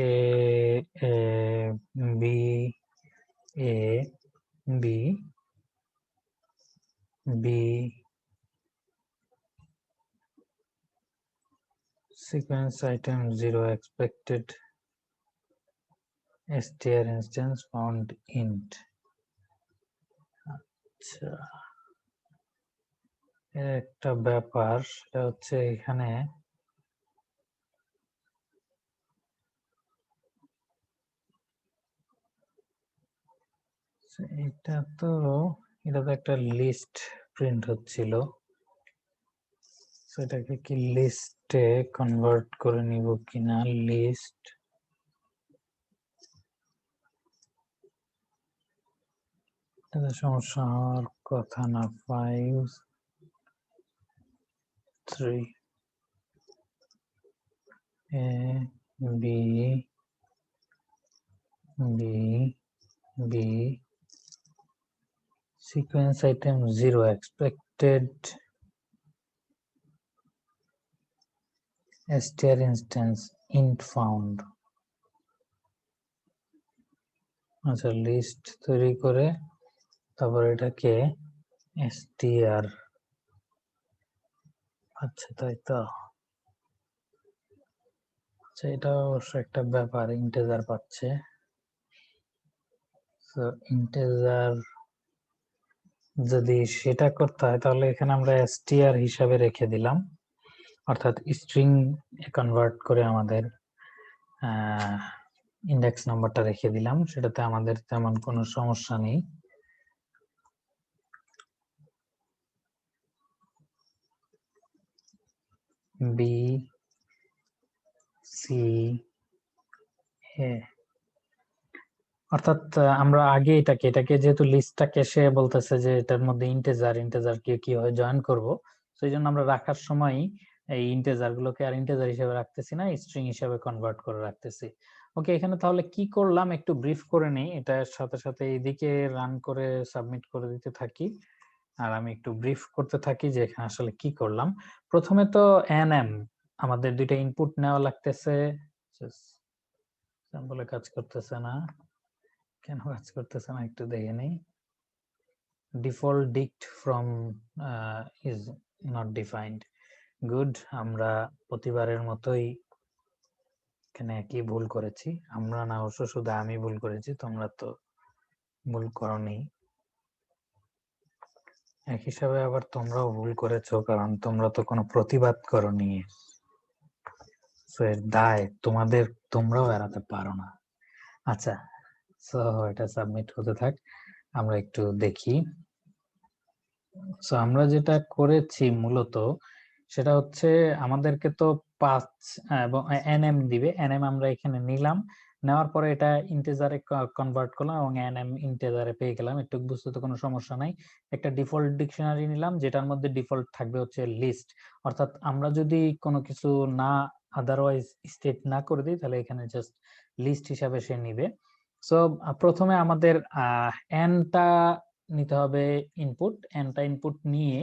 এ A B A B B sequence item 0 expected str instance found int। আচ্ছা, এর একটা ব্যাপার সেটা হচ্ছে এখানে এটা তো একটা লিস্ট প্রিন্ট হচ্ছিল, সেটাকে কি লিস্টে কনভার্ট করে নিব কিনা। লিস্ট এটা সমস্যা হওয়ার কথা না। 5 3 A B B B sequence item 0 expected str instance int found। আচ্ছা, লিস্ট তৈরি করে তারপর এটাকে str, আচ্ছা তাই তো। আচ্ছা, এটা অবশ্য একটা ব্যাপার, ইন্টিজার পাচ্ছে। তো ইন্টিজার যদি সেটা করতে হয় তাহলে এখানে আমরা str হিসাবে রেখে দিলাম, অর্থাৎ স্ট্রিং কনভার্ট করে আমাদের ইন্ডেক্স নাম্বারটা রেখে দিলাম, সেটাতে আমাদের তেমন কোনো সমস্যা নেই। বি সি এ, অর্থাৎ আমরা আগে এটাকে যেহেতু লিস্টটাকে সে বলতেছে যে এটার মধ্যে ইন্টিজার কিভাবে জয়েন করব, সেই জন্য আমরা রাখার সময় এই ইন্টিজার গুলোকে আর ইন্টিজার হিসেবে রাখতেছি না, স্ট্রিং হিসেবে কনভার্ট করে রাখতেছি। ওকে, এখানে তাহলে কি করলাম একটু ব্রিফ করে নেই, এটার সাথে সাথে এইদিকে রান করে সাবমিট করে দিতে থাকি আর আমি একটু ব্রিফ করতে থাকি যে এখানে আসলে কি করলাম। প্রথমে তো এনএম আমাদের দুইটা ইনপুট নেওয়া লাগতেছে, স্যাম্পলে কাজ করতেছে না, কেন কাজ করতেছে না একটু দেখে নেই। Default dict from is not defined। Good, আমরা প্রতিবারের মতোই এখানে একই ভুল করেছি। আমরা না, অবশ্য শুধু আমি ভুল করেছি, তোমরা তো ভুল করোনি। এক হিসাবে আবার তোমরাও ভুল করেছো, কারণ তোমরা তো কোনো প্রতিবাদ করোনি। সো এর দায় তোমাদের, তোমরাও এড়াতে পারো না। আচ্ছা, সো এটা সাবমিট হতে থাক, আমরা একটু দেখি। সো আমরা যেটা করেছি মূলত সেটা হচ্ছে আমাদেরকে তো 5 এবং এনএম দিবে, এনএম আমরা এখানে নিলাম, নেওয়ার পরে এটা ইন্টিজারে কনভার্ট করলাম এবং এনএম ইন্টিজারে পেয়ে গেলাম। একটু বুঝতে তো কোনো সমস্যা নাই। একটা ডিফল্ট ডিকশনারি নিলাম যেটার মধ্যে ডিফল্ট থাকবে হচ্ছে লিস্ট, অর্থাৎ আমরা যদি কোনো কিছু না আদারওয়াইজ স্টেট না করে দিই তাহলে এখানে জাস্ট লিস্ট হিসাবে সে নিবে। সো প্রথমে আমাদের এনটা নিতে হবে ইনপুট, এনটা ইনপুট নিয়ে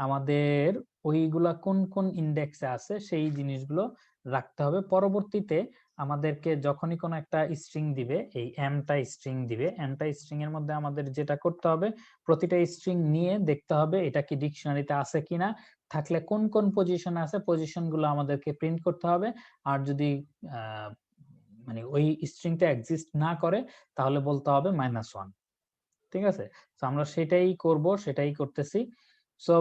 আমাদের ওইগুলা কোন কোন ইন্ডেক্সে আছে সেই জিনিসগুলো রাখতে হবে। পরবর্তীতে আমাদেরকে যখনই কোনো একটা স্ট্রিং দিবে, এই এমটা স্ট্রিং দিবে, এমটা স্ট্রিং এর মধ্যে আমাদের যেটা করতে হবে প্রতিটা স্ট্রিং নিয়ে দেখতে হবে এটা কি ডিকশনারিতে আছে কিনা, থাকলে কোন কোন পজিশনে আছে পজিশন গুলো আমাদেরকে প্রিন্ট করতে হবে। আর যদি মানে ওই স্ট্রিংটা এক্সিস্ট না করে তাহলে বলতে হবে -1। ঠিক আছে, তো আমরা সেটাই করব, সেটাই করতেছি। সো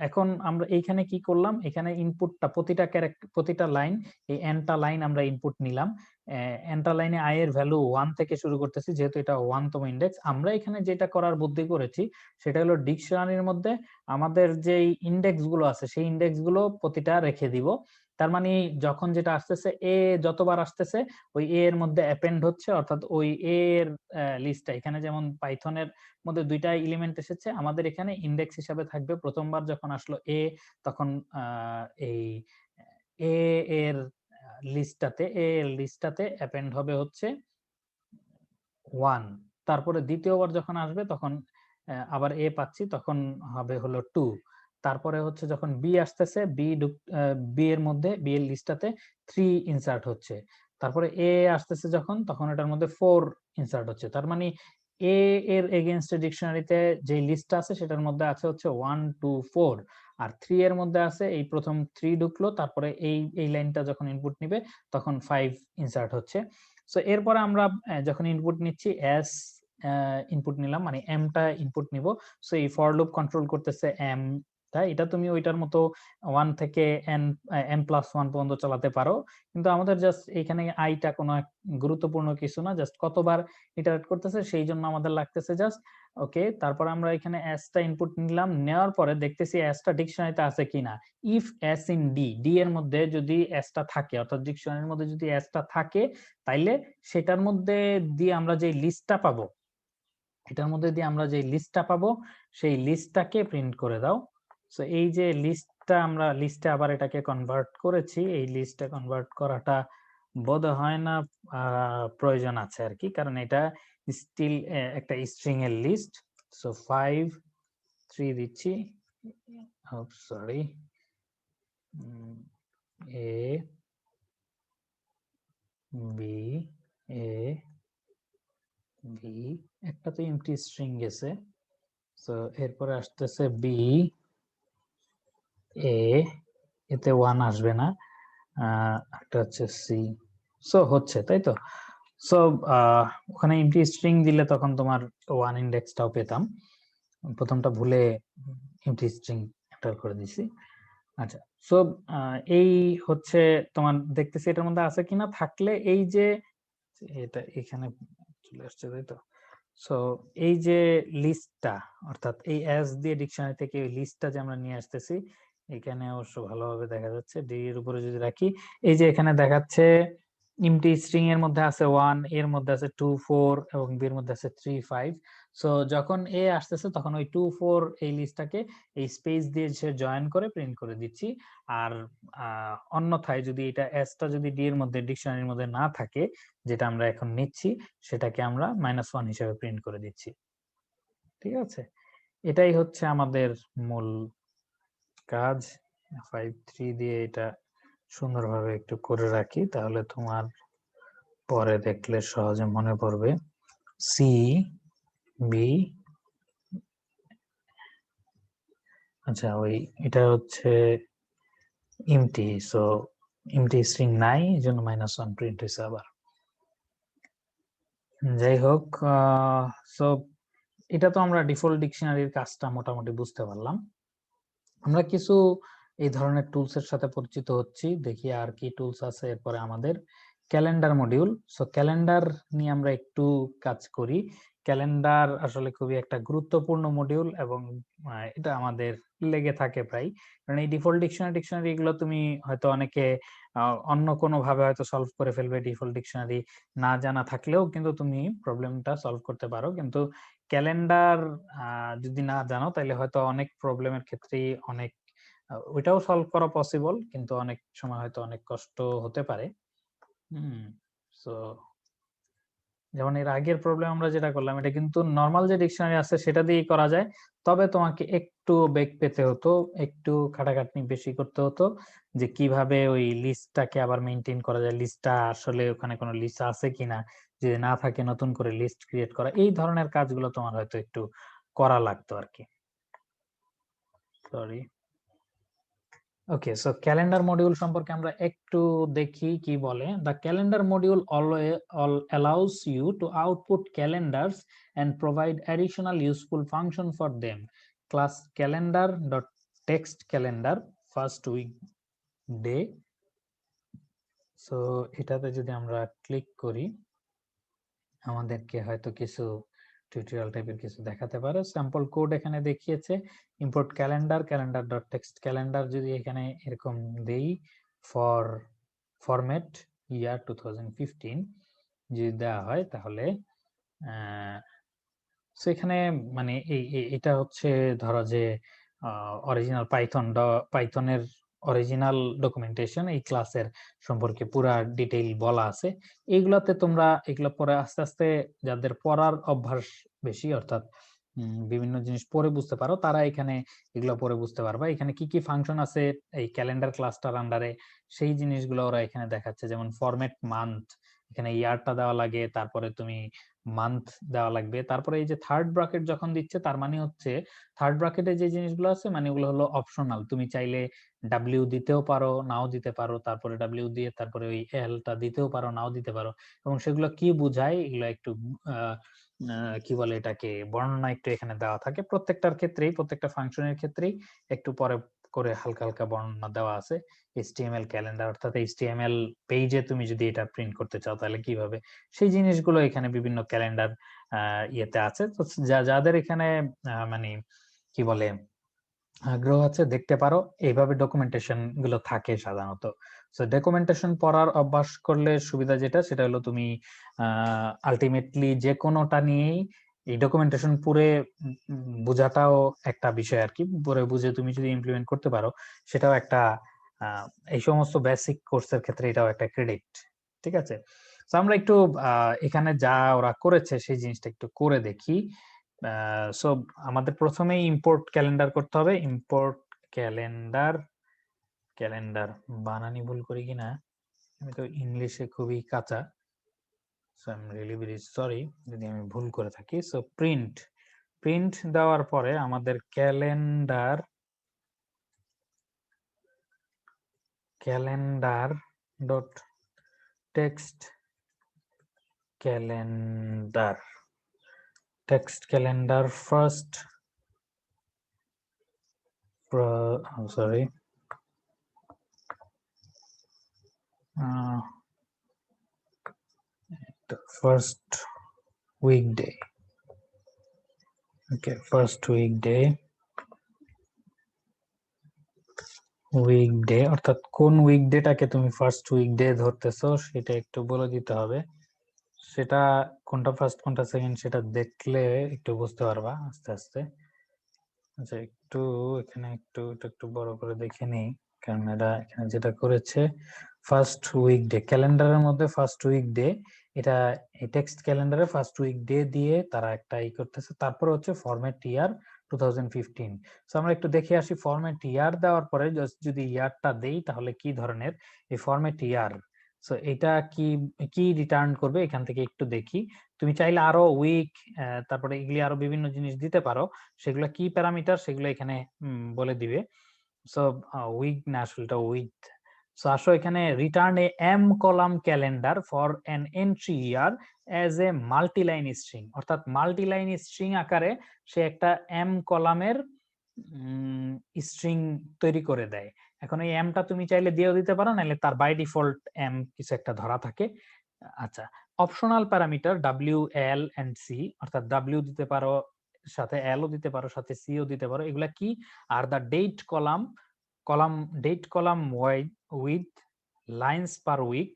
এখন আমরা এইখানে কি করলাম, এখানে ইনপুটটা প্রতিটা লাইন, এই এনটা লাইন আমরা ইনপুট নিলাম। এনটা লাইনে আই এর ভ্যালু 1 থেকে শুরু করতেছি, যেহেতু এটা 1তম ইন্ডেক্স। আমরা এখানে যেটা করার বুদ্ধি করেছি সেটা হলো ডিকশনারির মধ্যে আমাদের যে ইন্ডেক্স গুলো আছে সেই ইন্ডেক্স গুলো প্রতিটা রেখে দিব। তার মানে যখন যেটা আসতেছে এ, যতবার আসতেছে ওই এ এর মধ্যে অ্যাপেন্ড হচ্ছে, অর্থাৎ ওই এ এর লিস্টটা, এখানে যেমন পাইথনের মধ্যে দুইটা এলিমেন্ট এসেছে, আমাদের এখানে ইন্ডেক্স হিসাবে থাকবে প্রথমবার যখন আসলো এ তখন এই এ এর লিস্টটাতে অ্যাপেন্ড হবে হচ্ছে 1। তারপরে দ্বিতীয়বার যখন আসবে তখন আবার এ পাচ্ছি, তখন হবে হলো 2। তারপরে হচ্ছে যখন বি আসতেছে, বি এর মধ্যে বি এর লিস্টটাতে 3 ইনসার্ট হচ্ছে। তারপরে এ আসতেছে যখন, তখন এটার মধ্যে 4 ইনসার্ট হচ্ছে। তার মানে এ এর এগেইনস্ট ডিকশনারিতে যে লিস্টটা আছে সেটার মধ্যে আছে হচ্ছে 1 2 4, আর 3 এর মধ্যে আছে এই প্রথম 3 ঢুকলো, তারপরে এই লাইনটা যখন ইনপুট নিবে তখন 5 ইনসার্ট হচ্ছে। সো এরপরে আমরা যখন ইনপুট নিচ্ছি এস ইনপুট নিলাম, মানে এমটা ইনপুট নিব। সো এই ফর লুপ কন্ট্রোল করতেছে এম টা। এটা তুমি ওইটার মতো 1 থেকে এম প্লাস 1 পর্যন্ত চালাতে পারো, কিন্তু আমাদের জাস্ট এখানে আইটা কোনো গুরুত্বপূর্ণ কিছু না, জাস্ট কতবার ইটারেট করতেছে সেই জন্য আমাদের লাগতেছে জাস্ট ওকে। তারপর আমরা এখানে এস টা ইনপুট নিলাম, নেওয়ার পরে দেখতেছি এস টা ডিকশনারিতে আছে কিনা। If S in D, D এর মধ্যে যদি এস টা থাকে, অর্থাৎ ডিকশনারির মধ্যে যদি এস টা থাকে, তাইলে সেটার মধ্যে দিয়ে আমরা যে লিস্টটা পাবো, এটার মধ্যে দিয়ে আমরা যে লিস্টটা পাবো সেই লিস্টটাকে প্রিন্ট করে দাও। সো এই যে লিস্টটা আমরা লিস্টে আবার এটাকে কনভার্ট করেছি, এই লিস্টে কনভার্ট করাটা বোধ হয় না প্রয়োজন আছে আর কি, কারণ এটা স্টিল একটা স্ট্রিং এর লিস্ট। সো 5 3 দিচ্ছি, sorry, A B A B, একটা তো এমটি স্ট্রিং গেছে। সো এরপরে আসতেছে বি এ, এতে 1 আসবে না, একটা হচ্ছে সি। সো হচ্ছে, তাই তো। সো ওখানে এমটি স্ট্রিং দিলে তখন তোমার 1 ইন্ডেক্সটাও পেতাম, প্রথমটা ভুলে এমটি স্ট্রিং এন্টার করে দিছি। আচ্ছা, সো এই হচ্ছে তোমার, দেখতেছি এটার মধ্যে আছে কিনা, থাকলে এই যে এটা এখানে চলে আসছে, তাই তো। সো এই যে লিস্টটা, অর্থাৎ এই এস দিয়ে ডিকশনারি থেকে এই লিস্টটা যে আমরা নিয়ে আসতেছি, এখানে অবশ্য ভালোভাবে দেখা যাচ্ছে, ডি এর উপরে যদি রাখি, এই যে এখানে দেখাচ্ছে এমটি স্ট্রিং এর মধ্যে আছে 1, এর মধ্যে আছে 2 4 এবং বি এর মধ্যে আছে 3 5। সো যখন এ আসতেছে তখন ওই 2 4 এই লিস্টটাকে এই স্পেস দিয়ে সে জয়েন করে প্রিন্ট করে দিচ্ছি। আর অন্যথায় যদি এটা এসটা যদি ডি এর মধ্যে ডিকশনারির মধ্যে না থাকে, যেটা আমরা এখন নিচ্ছি, সেটাকে আমরা -1 হিসেবে প্রিন্ট করে দিচ্ছি। ঠিক আছে, এটাই হচ্ছে আমাদের মূল কাজ। 5 3 দিয়ে এটা সুন্দরভাবে একটু করে রাখি, তাহলে তোমার পরে দেখলে সহজে মনে পড়বে। সি বি, আচ্ছা ওই এটা হচ্ছে এমটি, সো এমটি স্ট্রিং নাই, এজন্য -1 প্রিন্ট হয়েছে আবার। যাই হোক, সো এটা তো আমরা ডিফল্ট ডিকশনারির কাজটা মোটামুটি বুঝতে পারলাম। আমরা কিছু এই ধরনের টুলস এর সাথে পরিচিত হচ্ছি, দেখি আর কি টুলস আছে। এরপরে আমাদের ক্যালেন্ডার মডিউল। সো ক্যালেন্ডার নিয়ে আমরা একটু কাজ করি। ক্যালেন্ডার আসলে খুবই একটা গুরুত্বপূর্ণ মডিউল এবং এটা আমাদের লেগে থাকে প্রায়, কারণ এই ডিফল্ট ডিকশনারি এগুলো তুমি হয়তো অনেকে অন্য কোনো ভাবে হয়তো সলভ করে ফেলবে, ডিফল্ট ডিকশনারি না জানা থাকলেও কিন্তু তুমি প্রবলেমটা সলভ করতে পারো। কিন্তু ক্যালেন্ডার যদি না জানো তাহলে হয়তো অনেক প্রবলেমের ক্ষেত্রেই অনেক ওইটাও সলভ করা পসিবল, কিন্তু অনেক সময় হয়তো অনেক কষ্ট হতে পারে। সো যেমন এর আগের প্রবলেম আমরা যেটা করলাম, এটা কিন্তু নরমাল যে ডিকশনারি আছে সেটা দিয়েই করা যায়, তবে তোমাকে একটু বেগ পেতে হতো, একটু খাটাখাটনি বেশি করতে হতো, যে কিভাবে ওই লিস্টটাকে আবার মেইনটেইন করা যায়, লিস্টটা আসলে ওখানে কোনো লিস্ট আছে কিনা, যদি না থাকে নতুন করে লিস্ট ক্রিয়েট করা, এই ধরনের কাজগুলো তোমার হয়তো একটু করা লাগতো আর কি। সরি। ওকে, সো ক্যালেন্ডার মডিউল সম্পর্কে আমরা একটু দেখি কি বলে। The calendar module allows you to output calendars and provide additional useful function for them. Class calendar.text calendar first week day. So এটাতে যদি আমরা ক্লিক করি, আমাদেরকে হয়তো কিছু টিউটোরিয়াল টাইপের কিছু দেখাতে পারে। স্যাম্পল কোড এখানে দেখিয়েছে, ইম্পোর্ট calendar.text calendar যদি এখানে এরকম দেই, ফর ফরম্যাট ইয়ার 2015 যদি দেওয়া হয়, তাহলে সেখানে মানে এটা হচ্ছে ধরো যে অরিজিনাল পাইথনের অরিজিনাল ডকুমেন্টেশন এই ক্লাসের সম্পর্কে পুরা ডিটেইল বলা আছে। এইগুলাতে তোমরা এগুলো পরে আস্তে আস্তে, যাদের পড়ার অভ্যাস বেশি, অর্থাৎ বিভিন্ন জিনিস পরে বুঝতে পারো, তারা এখানে এগুলো পরে বুঝতে পারবা। এখানে কি কি ফাংশন আছে এই ক্যালেন্ডার ক্লাসটার আন্ডারে, সেই জিনিসগুলো ওরা এখানে দেখাচ্ছে। যেমন ফরম্যাট মান্থ, এখানে ইয়ারটা দেওয়া লাগে, তারপরে তুমি মান্থ দেওয়া লাগবে। তারপরে এই যে থার্ড ব্র্যাকেট যখন দিচ্ছে, তার মানে হচ্ছে থার্ড ব্র্যাকেটে যে জিনিসগুলো আছে মানে ওগুলো হলো অপশনাল। তুমি চাইলে ডাব্লিউ দিতেও পারো, নাও দিতে পারো, তারপরে ডাব্লিউ দিয়ে তারপরে ওই এলটা দিতেও পারো, নাও দিতে পারো। এবং সেগুলো কি বোঝায় এগুলো একটু কি বলে এটাকে, বর্ণনা একটু এখানে দেওয়া থাকে। প্রত্যেকটার ক্ষেত্রেই, প্রত্যেকটা ফাংশনের ক্ষেত্রেই একটু পরে করে হালকা হালকা বর্ণনা দেওয়া আছে। HTML ক্যালেন্ডার, অর্থাৎ HTML পেজে তুমি যদি এটা প্রিন্ট করতে চাও তাহলে কিভাবে, সেই জিনিসগুলো এখানে বিভিন্ন ক্যালেন্ডার ইয়েতে আছে। তো যাদের এখানে মানে কি বলে আগ্রহ আছে দেখতে পারো, এইভাবে ডকুমেন্টেশন গুলো থাকে সাধারণত। তো ডকুমেন্টেশন পড়ার অভ্যাস করলে সুবিধা যেটা, সেটা হলো তুমি আলটিমেটলি যে কোনোটা নিয়েই এই ডকুমেন্টেশন পুরে বোঝাটাও একটা বিষয় আর কি। পরে বুঝে তুমি যদি ইমপ্লিমেন্ট করতে পারো, সেটাও একটা এই সমস্ত বেসিক কোর্সের ক্ষেত্রে এটাও একটা ক্রেডিট। ঠিক আছে, তো আমরা একটু এখানে যা ওরা করেছে সেই জিনিসটা একটু করে দেখি। সো আমাদের প্রথমেই ইম্পোর্ট ক্যালেন্ডার করতে হবে। ইম্পোর্ট ক্যালেন্ডার, ক্যালেন্ডার বানানি ভুল করি কিনা, আমি তো ইংলিশে খুবই কাঁচা, so I am really very sorry যদি আমি ভুল করে থাকি। সো প্রিন্ট, প্রিন্ট দেওয়ার পরে আমাদের calendar, calendar dot text calendar, text calendar first, sorry the first weekday. Okay, first weekday, weekday অর্থাৎ কোন উইকডেটাকে তুমি ফার্স্ট উইকডে ধরতেছো সেটা একটু বলে দিতে হবে। সেটা কোনটা ফার্স্ট কোনটা সেকেন্ড সেটা দেখলে একটু বুঝতে পারবা আস্তে আস্তে। আচ্ছা, একটু এখানে একটু এটা একটু বড় করে দেখে নিই, কারণ এটা এখানে যেটা করেছে ফার্স্ট উইকডে, ক্যালেন্ডারের মধ্যে ফার্স্ট উইকডে, এটা এই টেক্সট ক্যালেন্ডারে ফার্স্ট উইকডে দিয়ে তারা একটা ই করতেছে। তারপর হচ্ছে ফরম্যাট ইয়ার 2015। সো আমরা একটু দেখে আসি ফরম্যাট ইয়ার দেওয়ার পরে যদি ইয়ারটা দেই তাহলে কি ধরনের এই ফরম্যাট ইয়ার। সো এটা কি কি রিটার্ন করবে এখান থেকে একটু দেখি। তুমি চাইলে আরো উইক, তারপরে এগুলি আরো বিভিন্ন জিনিস দিতে পারো, সেগুলো কি প্যারামিটার সেগুলো এখানে বলে দিবে। সো উইক না, আসলে এটা উইথ। সো আসো এখানে return a m column calendar for an entire year as a multiline string, অর্থাৎ মাল্টিলাইন স্ট্রিং আকারে সে একটা এম কলামের স্ট্রিং তৈরি করে দেয়। এখন এই এমটা তুমি চাইলে দিয়েও দিতে পারো, নাহলে তার বাই ডিফল্ট এম কিছু একটা ধরা থাকে। আচ্ছা, optional parameter W L and C, অর্থাৎ ডাব্লিউ দিতে পারো, সাথে এল ও দিতে পারো, সাথে সি ও দিতে পারো। এগুলা কি? আর the date column, date column with lines per week,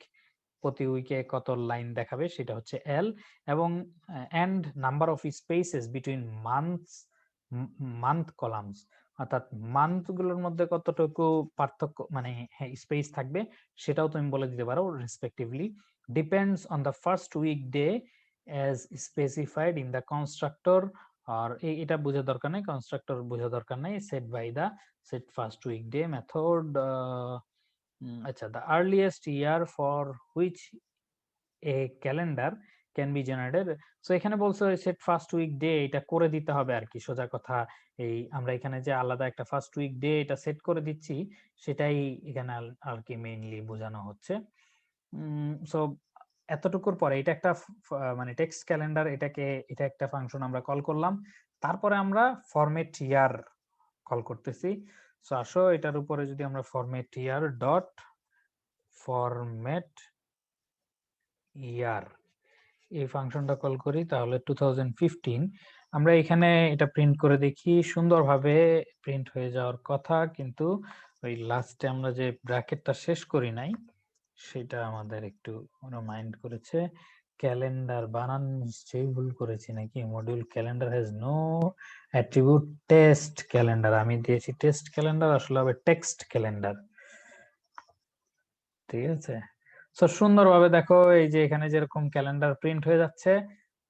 প্রতি উইকে কত লাইন দেখাবে সেটা হচ্ছে এল, এবং and number of spaces between months, month columns, অর্থাৎ মান্থ গুলোর মধ্যে কতটুকু পার্থক্য মানে স্পেস থাকবে সেটাও তুমি বলে দিতে পারো respectively. Depends on the first weekday as specified in the constructor, আর এটা বোঝা দরকার নাই, কনস্ট্রাক্টর বোঝা দরকার নাই, set by the set first weekday method. আচ্ছা, the earliest year for which a calendar can be generated. So এখানে বলছো সেট ফার্স্ট উইকডে, এটা করে দিতে হবে আর কি, সোজা কথা। এই আমরা এখানে যে আলাদা একটা ফার্স্ট উইকডে এটা সেট করে দিচ্ছি, সেটাই এখানে আর কি মেইনলি বোঝানো হচ্ছে। সো এতটুকুর পরে এটা একটা মানে টেক্সট ক্যালেন্ডার, এটা একটা ফাংশন আমরা কল করলাম। তারপরে আমরা ফরম্যাট ইয়ার কল করতেছি। সো আসো এটার উপরে যদি আমরা ফরম্যাট ইয়ার ডট ফরম্যাট ইয়ার এই ফাংশনটা কল করি, তাহলে 2015 আমরা এখানে এটা প্রিন্ট করে দেখি। সুন্দরভাবে প্রিন্ট হয়ে যাওয়ার কথা, কিন্তু ওই লাস্টে আমরা যে ব্র্যাকেটটা শেষ করি নাই সেটা আমাদের একটু মাইন্ড করেছে। ক্যালেন্ডার বানান নিশ্চয়ই ভুল করেছি নাকি, module calendar has no attribute test calendar, আমি দিয়েছি টেস্ট ক্যালেন্ডার, আসলে হবে টেক্সট ক্যালেন্ডার। ঠিক আছে, তো সুন্দরভাবে দেখো এই যে এখানে যেরকম ক্যালেন্ডার প্রিন্ট হয়ে যাচ্ছে,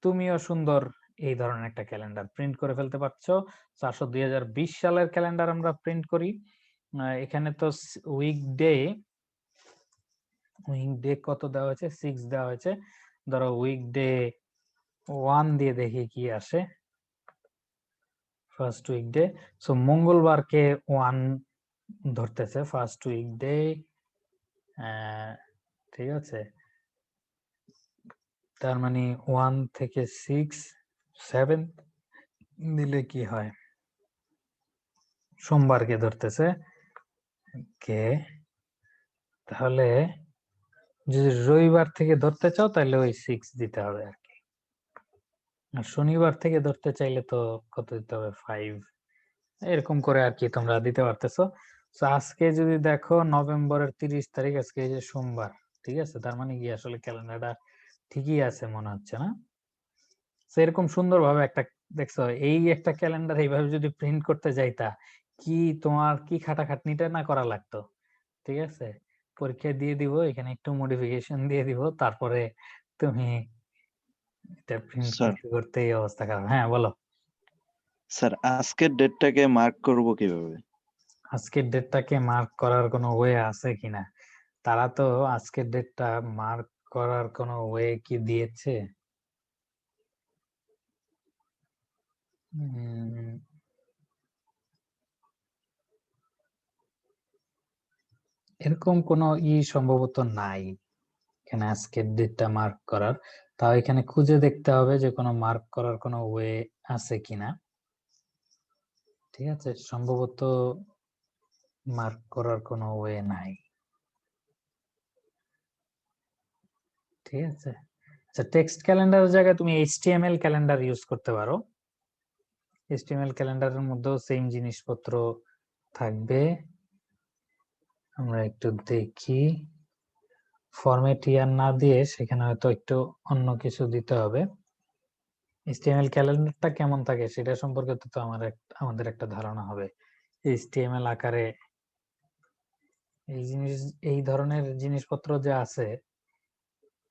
তুমিও সুন্দর এই ধরনের একটা ক্যালেন্ডার প্রিন্ট করে ফেলতে পারছো। তো আসো 2020 সালের ক্যালেন্ডার আমরা প্রিন্ট করি। এখানে তো উইকডে কত দেওয়া হয়েছে, 6 দেওয়া হয়েছে। ধরো উইকডে 1 দিয়ে দেখি কি আসে, ফার্স্ট উইকডে। সো মঙ্গলবারকে 1 ধরতেছে ফার্স্ট উইকডে, ঠিক আছে। তার মানে 1 থেকে 6 7 দিলে কি হয়, সোমবারকে ধরতেছে। কে তাহলে যদি রবিবার থেকে ধরতে চাও তাহলে ওই 6 দিতে হবে আর কি। আর শনিবার থেকে ধরতে চাইলে তো কত দিতে হবে, 5। এরকম করে আর কি তোমরা দিতে পারতেছো। তো আজকে যদি দেখো নভেম্বরের 30 তারিখ, আজকে এই যে সোমবার, ঠিক আছে। তার মানে কি আসলে ক্যালেন্ডারটা ঠিকই আছে মনে হচ্ছে না? এরকম সুন্দরভাবে একটা দেখছো, এই একটা ক্যালেন্ডার এইভাবে যদি প্রিন্ট করতে যাইতা, কি তোমার কি খাটাখাটনিটা না করা লাগতো, ঠিক আছে। পরীক্ষা দিয়ে দিব, এখানে একটু মডিফিকেশন দিয়ে দিব, তারপরে তুমি এটা প্রিন্ট স্যার করতে করতে এই অবস্থা খারাপ। হ্যাঁ বলো। স্যার আজকের ডেটটাকে মার্ক করব কিভাবে? আজকের ডেটটাকে মার্ক করার কোনো ওয়ে আছে কিনা, তারা তো আজকের ডেটটা মার্ক করার কোনো ওয়ে কি দিয়েছে? এরকম কোনো সম্ভবত নাই এখানে আজকের ডেটটা মার্ক করার। তাও এখানে খুঁজে দেখতে হবে যে কোনো মার্ক করার কোনো ওয়ে আছে কিনা, ঠিক আছে। সম্ভবত মার্ক করার কোনো ওয়ে নাই, ঠিক আছে। আচ্ছা, টেক্সট ক্যালেন্ডারের জায়গায় তুমি HTML ক্যালেন্ডার ইউজ করতে পারো। HTML ক্যালেন্ডারের মধ্যেও সেম জিনিসপত্র থাকবে। আমরা একটু দেখি, ফরম্যাট ইয়ার না দিয়ে সেখানে হয়তো একটু অন্য কিছু দিতে হবে। HTML ক্যালেন্ডারটা কেমন থাকে সেটা সম্পর্কে তো আমাদের একটা ধারণা হবে। HTML আকারে এই ধরনের জিনিসপত্র যে আছে,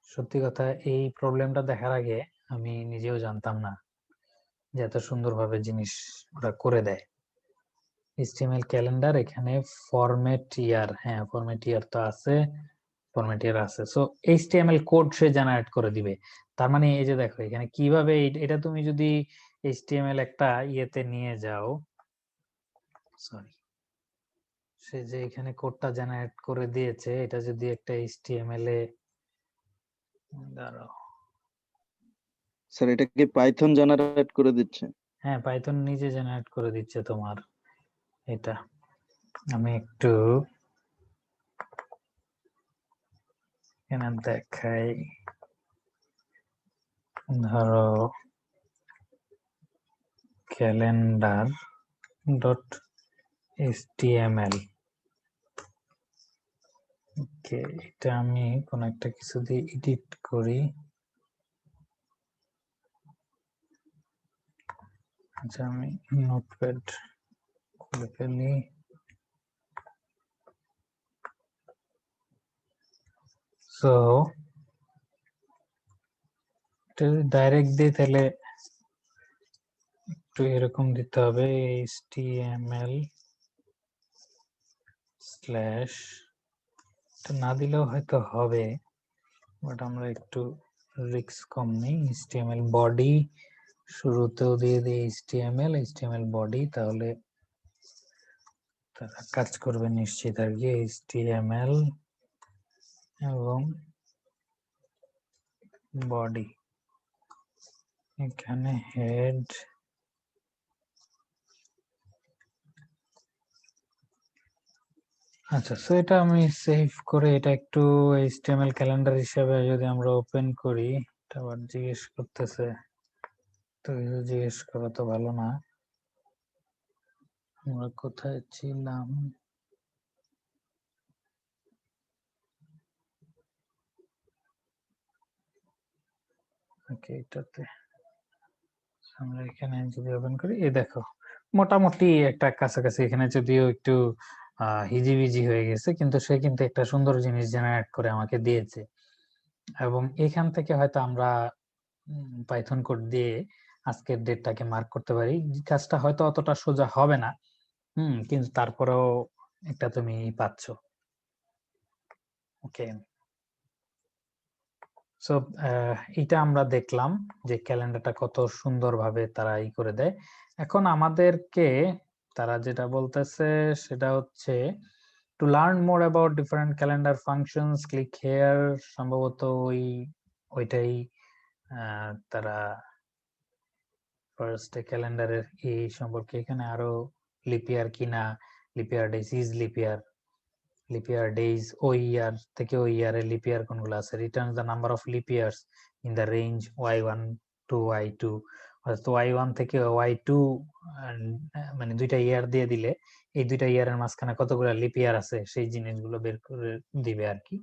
সত্যি কথা এই প্রবলেমটা দেখার আগে আমি নিজেও জানতাম না যে এত সুন্দরভাবে জিনিস ওরা করে দেয়। HTML ক্যালেন্ডার, এখানে ফরম্যাট ইয়ার, হ্যাঁ ফরম্যাট ইয়ার তো আছে, ফরম্যাট ইয়ার আছে। সো HTML কোড সে জেনারেট করে দিবে। তার মানে এই যে দেখো এখানে কিভাবে এটা তুমি যদি HTML একটা ইয়েতে নিয়ে যাও, সরি, সে যে এখানে কোডটা জেনারেট করে দিয়েছে, এটা যদি একটা HTML এ, দাঁড়াও, স্যার এটা কি পাইথন জেনারেট করে দিচ্ছে? হ্যাঁ পাইথন নিজে জেনারেট করে দিচ্ছে তোমার এটা। আমি একটু এখানে দেখাই, ধরো ক্যালেন্ডার ডট HTML, ওকে। এটা আমি কোন একটা কিছু দিয়ে এডিট করি। আচ্ছা, আমি নোটপ্যাড খুলে ফেলি। সো ডাইরেক্ট দিই তাহলে একটু এরকম দিতে হবে, HTML স্ল্যাশ, না দিলেও হয়তো হবে, বাট আমরা একটু রিস্ক কম নেই। HTML বডি শুরুতেও দিয়ে দিই HTML বডি, তাহলে তারা কাজ করবে নিশ্চিত আর কি। HTML এবং বডি, এখানে হেড, আচ্ছা। সো এটা আমি সেভ করে এটা একটু HTML ক্যালেন্ডার হিসেবে যদি আমরা ওপেন করি, এটা আবার জিজ্ঞেস করতেছে, তো জিজ্ঞেস করা তো ভালো না। আমরা কোথায় ছিলাম? ওকে, এটাতে আমরা এখানে যদি ওপেন করি, এই দেখো মোটামুটি একটা কাছাকাছি, এখানে যদিও একটু হিজিবিজি হয়ে গেছে, কিন্তু সে কিন্তু একটা সুন্দর জিনিস জেনারেট করে আমাকে দিয়েছে। এবং এখান থেকে হয়তো আমরা পাইথন কোড দিয়ে আজকের ডেটটাকে মার্ক করতে পারি। কাজটা হয়তো অতটা সোজা হবে না, কিন্তু তারপরেও একটা তুমি পাচ্ছ। ওকে, সো এটা আমরা দেখলাম যে ক্যালেন্ডারটা কত সুন্দরভাবে তারা ই করে দেয়। এখন আমাদেরকে তারা যেটা বলতেছে সেটা হচ্ছে to learn more about different calendar functions click here. সম্ভবত ওইটাই তারা ফার্স্টে ক্যালেন্ডারের এই সম্পর্কে এখানে আরো লিপিয়ার কিনা, leap year days, is leap year days, ওই ইয়ার থেকে ওই ইয়ারে লিপিয়ার কোনগুলো আছে, return the number of leap years in the range y1 to y2। অর্থাৎ y1 থেকে y2 মানে দুইটা ইয়ার দিয়ে দিলে এই দুইটা ইয়ারের মাঝখানে কতগুলো লিপিয়ার আছে সেই জিনিসগুলো বের করে দিবে আর কি।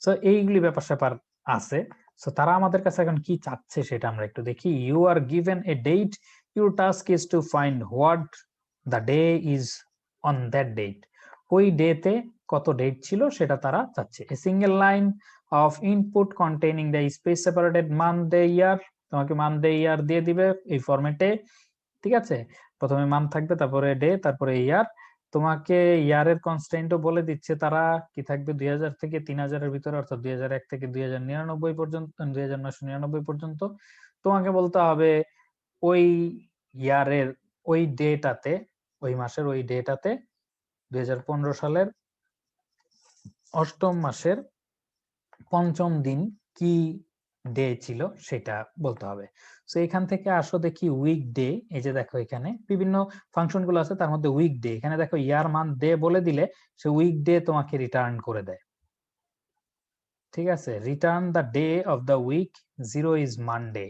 সো এইগুলি ব্যাপার স্যাপার আছে। সো তারা আমাদের কাছে এখন কি চাচ্ছে সেটা আমরা একটু দেখি। You are given a date, your task is to find what the day is on that date. ওই ডেতে কত ডেট ছিল সেটা তারা চাচ্ছে। A single line of input containing the space separated month day year, তোমাকে মান্থ ডে ইয়ার দিয়ে দিবে এই ফরম্যাটে, ঠিক আছে। প্রথমে মান্থ থাকবে, তারপরে ডে, তারপরে ইয়ার। তোমাকে ইয়ারের কনস্ট্যান্টও বলে দিচ্ছে তারা, কি থাকবে 2000 থেকে 3000 এর ভিতরে, অর্থাৎ 2001 থেকে 2099 পর্যন্ত, 2999 পর্যন্ত। তোমাকে বলতে হবে ওই ইয়ারের ওই ডেটাতে, ওই মাসের ওই ডেটাতে 2015 সালের 8ম মাসের 5ম দিন কি ডে ছিল সেটা বলতে হবে। সো এখান থেকে আসো দেখি উইক ডে। এই যে দেখো এখানে বিভিন্ন ফাংশন গুলো আছে, তার মধ্যে উইক ডে, এখানে দেখো ইয়ার মান্থ ডে বলে দিলে সে উইক ডে তোমাকে রিটার্ন করে দেয়, ঠিক আছে। Return the day of the week, 0 is Monday.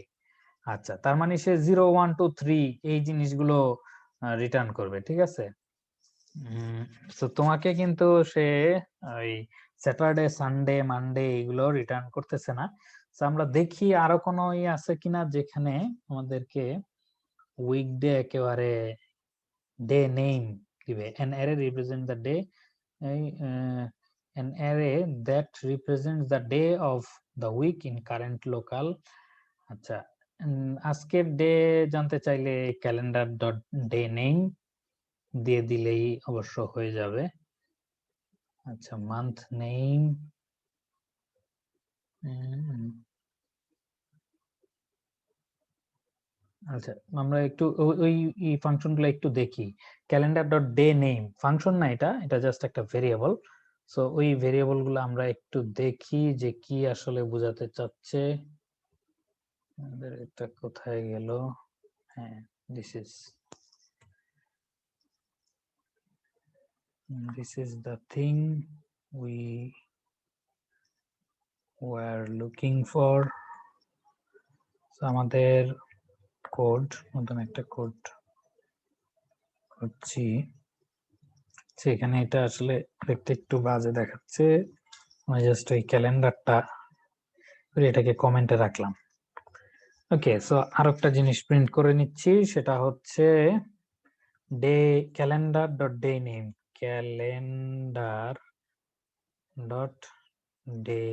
আচ্ছা, তার মানে সে 0, 1, 2, 3 এই জিনিসগুলো রিটার্ন করবে, ঠিক আছে। তো তোমাকে কিন্তু সে ওই স্যাটারডে, সানডে, মানডে এগুলো রিটার্ন করতেছে না। তো আমরা দেখি আরো কোনো আছে কিনা যেখানে আমাদেরকে উইকডে একেবারে ডে নেম দিবে। an array represent the day, an array that represents the day of the week in current local। আচ্ছা, আজকের ডে জানতে চাইলে ক্যালেন্ডার ডট ডে নেম দিয়ে দিলেই অবশ্য হয়ে যাবে। আচ্ছা, মান্থ নেম, আচ্ছা আমরা একটু ওই ফাংশন গুলো একটু দেখি। Calendar dot day name function না, এটা জাস্ট একটা ভেরিয়েবল। সো ওই ভেরিয়েবল গুলো আমরা একটু দেখি যে কি আসলে বোঝাতে চাচ্ছে। আমাদের এটা কোথায় গেল? হ্যাঁ, this is the thing we were looking for। আমাদের কোড, নতুন একটা কোড করছি, সেখানে এটা আসলে দেখতে একটু বাজে দেখাচ্ছে। আমি জাস্ট ওই ক্যালেন্ডারটা এটাকে কমেন্টে রাখলাম। ওকে, সো আরেকটা জিনিস প্রিন্ট করে নিচ্ছি, সেটা হচ্ছে day calendar dot day name, calendar dot day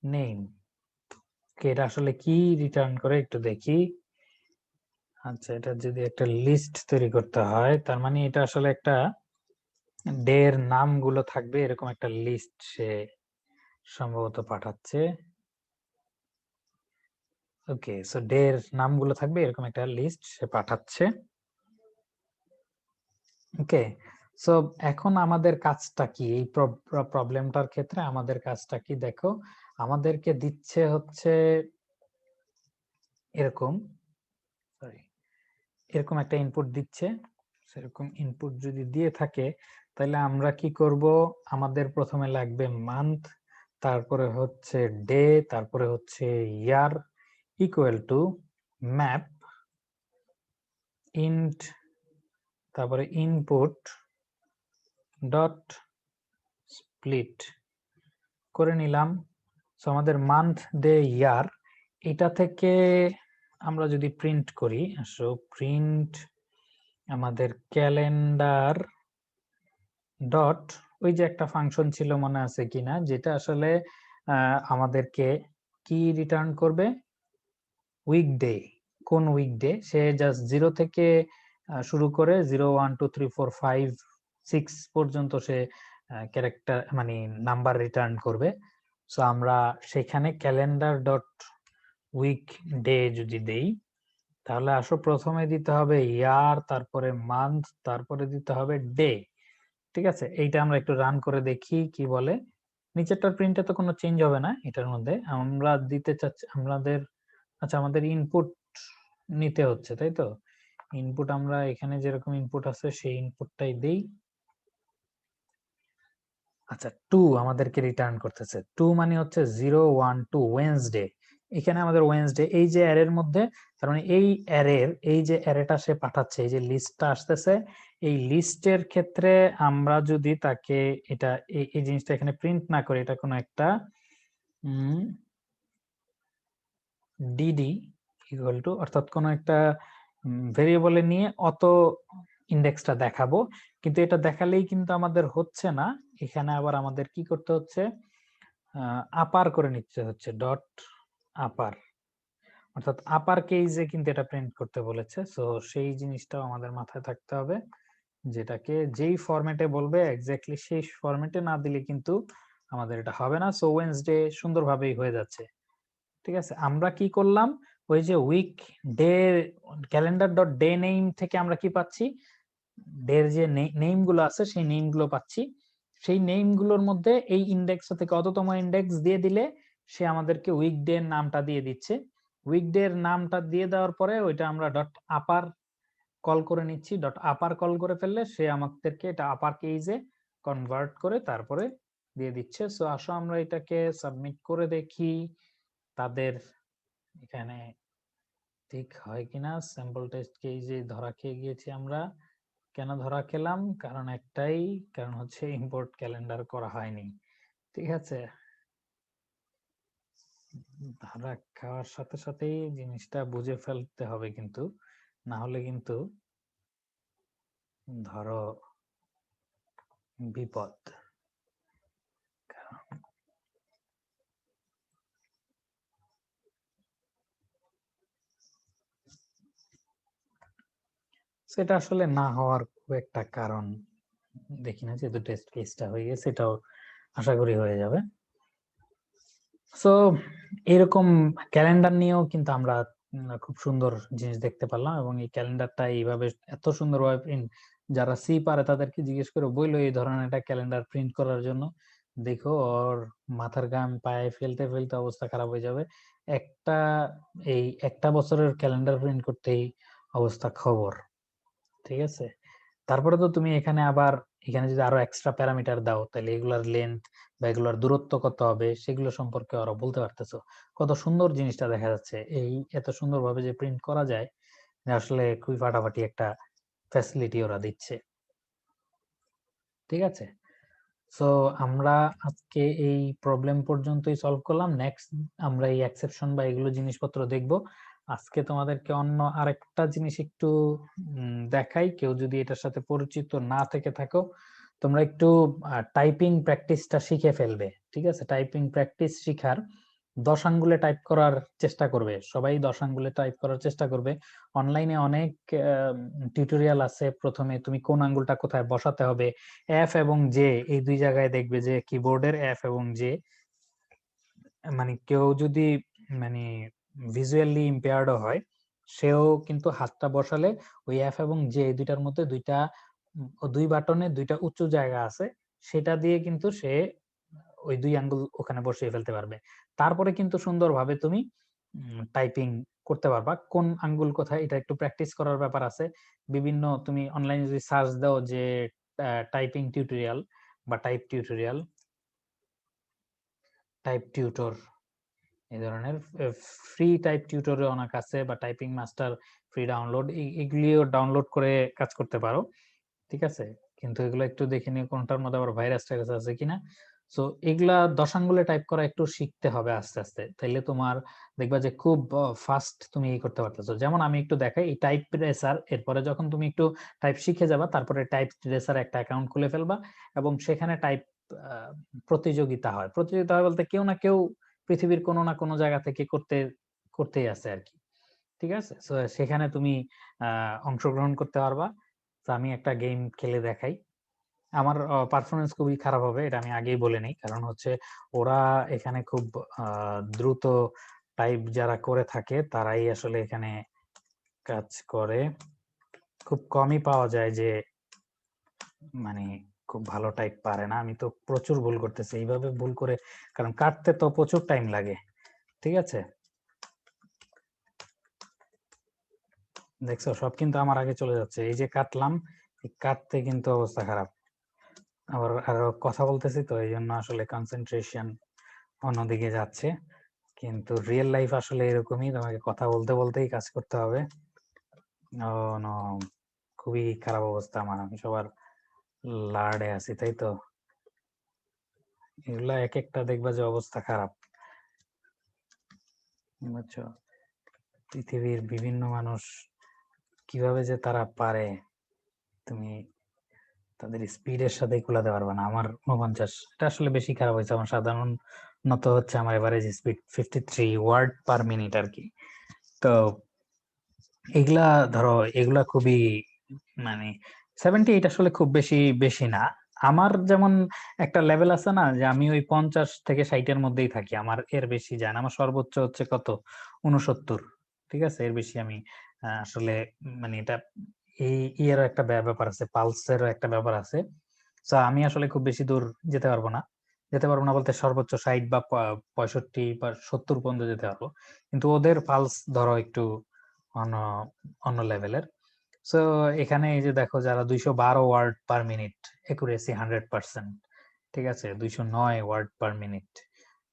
name. এটা আসলে কি রিটার্ন করে একটু দেখি। আচ্ছা, এটা যদি একটা লিস্ট তৈরি করতে হয়, তার মানে এটা আসলে একটা ডে এর নামগুলো থাকবে এরকম একটা লিস্ট সে সম্ভবত পাঠাচ্ছে। ওকে, সো ডে এর নামগুলো থাকবে এরকম একটা লিস্ট সে পাঠাচ্ছে। ওকে, সো এখন আমাদের কাজটা কি এই প্রবলেমটার ক্ষেত্রে? আমাদের কাজটা কি দেখো, আমাদেরকে দিচ্ছে হচ্ছে এরকম, সরি, এরকম একটা ইনপুট দিচ্ছে। সেরকম ইনপুট যদি দিয়ে থাকে তাহলে আমরা কি করব, আমাদের প্রথমে লাগবে মান্থ, তারপরে হচ্ছে ডে, তারপরে হচ্ছে ইয়ার, ইকুয়াল টু ম্যাপ ইন্ট, তারপরে ইনপুট ডট স্প্লিট করে নিলাম। সো আমাদের মান্থ ডে ইয়ার, এটা থেকে আমরা যদি প্রিন্ট করি, সো প্রিন্ট আমাদের ক্যালেন্ডার ডট, ওই যে একটা ফাংশন ছিল মনে আছে কিনা, যেটা আসলে আমাদেরকে কি রিটার্ন করবে, উইকডে, কোন উইকডে, সে জাস্ট 0 থেকে শুরু করে 0 1 2 3 4 5 6 পর্যন্ত সে ক্যারেক্টার মানে নাম্বার রিটার্ন করবে। সো আমরা সেখানে ক্যালেন্ডার ডট উইক ডে যদি দেই, তাহলে আসো প্রথমে দিতে হবে ইয়ার, তারপরে মান্থ, তারপরে দিতে হবে ডে। ঠিক আছে, এইটা আমরা একটু রান করে দেখি কি বলে। নিচেরটার প্রিন্টে তো কোনো চেঞ্জ হবে না, এটার মধ্যে আমরা দিতে চাচ্ছি আমাদের, আচ্ছা আমাদের ইনপুট নিতে হচ্ছে, তাই তো? ইনপুট আমরা এখানে যেরকম ইনপুট আছে সেই ইনপুটটাই দেই। আচ্ছা 2 আমাদেরকে রিটার্ন করতেছে, 2 মানে হচ্ছে 0 1 2 ওয়েডনেসডে। এখানে আমাদের ওয়েডনেসডে এই যে অ্যারের মধ্যে, তার মানে এই অ্যারের এই যে অ্যারেটা সে পাঠাচ্ছে, এই যে লিস্টটা আসতেছে, এই লিস্টের ক্ষেত্রে আমরা যদি তাকে এটা এই জিনিসটা এখানে প্রিন্ট না করে এটা কোনো একটা ডিডি ইকুয়াল টু, অর্থাৎ কোনো একটা ভেরিয়েবলে নিয়ে অত ইন্ডেক্সটা দেখাবো, কিন্তু এটা দেখালেই কিন্তু আমাদের হচ্ছে না। এখানে আবার আমাদের কি করতে হচ্ছে, আপার করে নিতে হচ্ছে, ডট আপার, অর্থাৎ আপার কেসে কিন্তু এটা প্রিন্ট করতে বলেছে। সো সেই জিনিসটাও আমাদের মাথায় থাকতে হবে, যেটাকে যেই ফরম্যাটে বলবে এক্স্যাক্টলি সেই ফরম্যাটে না দিলে কিন্তু আমাদের এটা হবে না। সো ওয়েডনেসডে সুন্দরভাবেই হয়ে যাচ্ছে। ঠিক আছে, আমরা কি করলাম, ওই যে week day calendar dot day name থেকে আমরা কি পাচ্ছি, ডের যে নেম গুলো আছে সেই নেম গুলো পাচ্ছি। সেই নেম গুলোর মধ্যে এই ইন্ডেক্স থেকে অততম ইন্ডেক্স দিয়ে দিলে সে আমাদেরকে উইকডে এর নামটা দিয়ে দিচ্ছে। উইকডে এর নামটা দিয়ে দেওয়ার পরে ওইটা আমরা ডট আপার কল করে নিচ্ছি, ডট আপার কল করে ফেললে সে আমাদেরকে এটা আপার কেজে কনভার্ট করে তারপরে দিয়ে দিচ্ছে। সো আসো আমরা এটাকে সাবমিট করে দেখি তাদের এখানে ঠিক হয় কিনা। স্যাম্পল টেস্ট কেজে ধরা খেয়ে গিয়েছি আমরা। কেন ধরা খেলাম, কারণ একটাই, কারণ হচ্ছে ইম্পোর্ট ক্যালেন্ডার করা হয়নি। ঠিক আছে, ধরা খাওয়ার সাথে সাথেই জিনিসটা বুঝে ফেলতে হবে কিন্তু, না হলে কিন্তু ধরো বিপদ। সেটা আসলে না হওয়ার খুব একটা কারণ দেখি না, যেহেতু টেস্ট কেসটা হয়ে গেছে, এটাও আশা করি হয়ে যাবে। সো এরকম ক্যালেন্ডার নিয়েও কিন্তু আমরা খুব সুন্দর জিনিস দেখতে পারলাম, এবং এই ক্যালেন্ডারটা এইভাবে এত সুন্দরভাবে প্রিন্ট, যারা সি পারে তাদেরকে জিজ্ঞেস করে বইলো এই ধরনের একটা ক্যালেন্ডার প্রিন্ট করার জন্য, দেখো ওর মাথার ঘাম পায়ে ফেলতে ফেলতে অবস্থা খারাপ হয়ে যাবে। একটা এই একটা বছরের ক্যালেন্ডার প্রিন্ট করতেই অবস্থা খবর। ঠিক আছে, তারপরে তো তুমি এখানে আবার এখানে যদি আরো এক্সট্রা প্যারামিটার দাও, তাহলে এগুলার লেন্থ বা এগুলার দূরত্ব কত হবে সেগুলো সম্পর্কে আরো বলতে পারতেছো। কত সুন্দর জিনিসটা দেখা যাচ্ছে, এই এত সুন্দরভাবে যে প্রিন্ট করা যায়, আসলে খুবই ফাটাফাটি একটা ফ্যাসিলিটি ওরা দিচ্ছে। ঠিক আছে, সো আমরা আজকে এই প্রবলেম পর্যন্তই সলভ করলাম। নেক্সট আমরা এই এক্সেপশন বা এগুলো জিনিসপত্র দেখব। আজকে তোমাদেরকে অন্য আরেকটা জিনিস একটু দেখাই, কেউ যদি এটার সাথে পরিচিত না থেকে থাকো, তোমরা একটু টাইপিং প্র্যাকটিসটা শিখে ফেলবে। ঠিক আছে, টাইপিং প্র্যাকটিস শিখার 10 আঙ্গুলে টাইপ করার চেষ্টা করবে, সবাই 10 আঙ্গুলে টাইপ করার চেষ্টা করবে। অনলাইনে অনেক টিউটোরিয়াল আছে, প্রথমে তুমি কোন আঙ্গুলটা কোথায় বসাতে হবে, এফ এবং জে এই দুই জায়গায় দেখবে যে কিবোর্ডের এফ এবং জে, মানে কেউ যদি মানে ভিজুয়ালি ইম্পেয়ার্ডও হয়, সেও কিন্তু হাতটা বসালে ওই এফ এবং জে এই দুইটার মধ্যে দুই বাটনে দুইটা উঁচু জায়গা আছে, সেটা দিয়ে কিন্তু সে ওই দুই আঙ্গুল ওখানে বসিয়ে ফেলতে পারবে। তারপরে কিন্তু সুন্দরভাবে তুমি টাইপিং করতে পারবা। কোন আঙ্গুল কোথায় এটা একটু প্র্যাকটিস করার ব্যাপার আছে। বিভিন্ন তুমি অনলাইনে যদি সার্চ দাও যে টাইপিং টিউটোরিয়াল বা টাইপ টিউটর, এই ধরনের ফ্রি টাইপ টিউটোরিয়াল অনেক আছে, বা টাইপিং মাস্টার ফ্রি ডাউনলোড, এগুলিও ডাউনলোড করে কাজ করতে পারো। ঠিক আছে, কিন্তু এগুলো একটু দেখে নিও কোনটার মধ্যে আবার ভাইরাস টাইরাস আছে কিনা। সো এগুলা 10 আঙ্গুলে টাইপ করা একটু শিখতে হবে আস্তে আস্তে, তাইলে তোমার দেখবা যে খুব ফাস্ট তুমি এই করতে পারতেছো। যেমন আমি একটু দেখাই, এই টাইপ রেসার, এরপরে যখন তুমি একটু টাইপ শিখে যাবা, তারপরে টাইপ রেসার একটা অ্যাকাউন্ট খুলে ফেলবা, এবং সেখানে টাইপ প্রতিযোগিতা হয় বলতে কেউ না কেউ পৃথিবীর কোনো না কোনো জায়গা থেকে করতেই আছে আর কি। ঠিক আছে? সো সেখানে তুমি অংশগ্রহণ করতে পারবা। তো আমি একটা গেম খেলে দেখাই। আমার পারফরমেন্স খুবই খারাপ হবে, এটা আমি আগেই বলে নেই। কারণ হচ্ছে ওরা এখানে খুব দ্রুত টাইপ যারা করে থাকে তারাই আসলে এখানে কাজ করে। খুব কমই পাওয়া যায় যে মানে খুব ভালো টাইপ পারে না। আমি তো প্রচুর ভুল করতেছি এইভাবে ভুল করে, কারণ কাটতে তো প্রচুর টাইম লাগে। ঠিক আছে, দেখছো সব কিন্তু আমার আগে চলে যাচ্ছে। এই যে কাটলাম, কাটতে কিন্তু অবস্থা খারাপ। আবার আরো কথা বলতেছি তো এই জন্য আসলে কনসেন্ট্রেশন অন্যদিকে যাচ্ছে। কিন্তু রিয়েল লাইফ আসলে এরকমই, তোমাকে কথা বলতে বলতেই কাজ করতে হবে। ও নো, খুবই খারাপ অবস্থা আমার। আমি সবার লাড়ে আছি, তাই তো। এগুলা এক একটা দেখবা যে অবস্থা খারাপ, বুঝছো? পৃথিবীর বিভিন্ন মানুষ কিভাবে যে তারা পারে, তুমি তাদের স্পিডের সাথে কুলাতে পারবে না। আমার 49, এটা আসলে বেশি খারাপ হয়েছে। আমার সাধারণত হচ্ছে আমার average speed 53 word per minute আর কি। তো এগুলা ধরো, এগুলা খুবই মানে 78 আসলে খুব বেশি বেশি না। আমার যেমন একটা লেভেল আছে না, যে আমি ওই 50 থেকে 60-এর মধ্যেই থাকি, আমার এর বেশি যায় না। আমার সর্বোচ্চ হচ্ছে কত, 69। ঠিক আছে, এর বেশি আমি আসলে মানে এটা এই ইয়েরও একটা ব্যাপার আছে, পালসেরও একটা ব্যাপার আছে। তো আমি আসলে খুব বেশি দূর যেতে পারবো না। যেতে পারবো না বলতে সর্বোচ্চ 60 বা 65 বা 70 পর্যন্ত যেতে পারবো। কিন্তু ওদের পালস ধরো একটু অন্য অন্য লেভেলের। সো এখানে এই যে দেখো, যারা 212 ওয়ার্ড পার মিনিট, একুরেসি 100%। ঠিক আছে, 209 word per minute,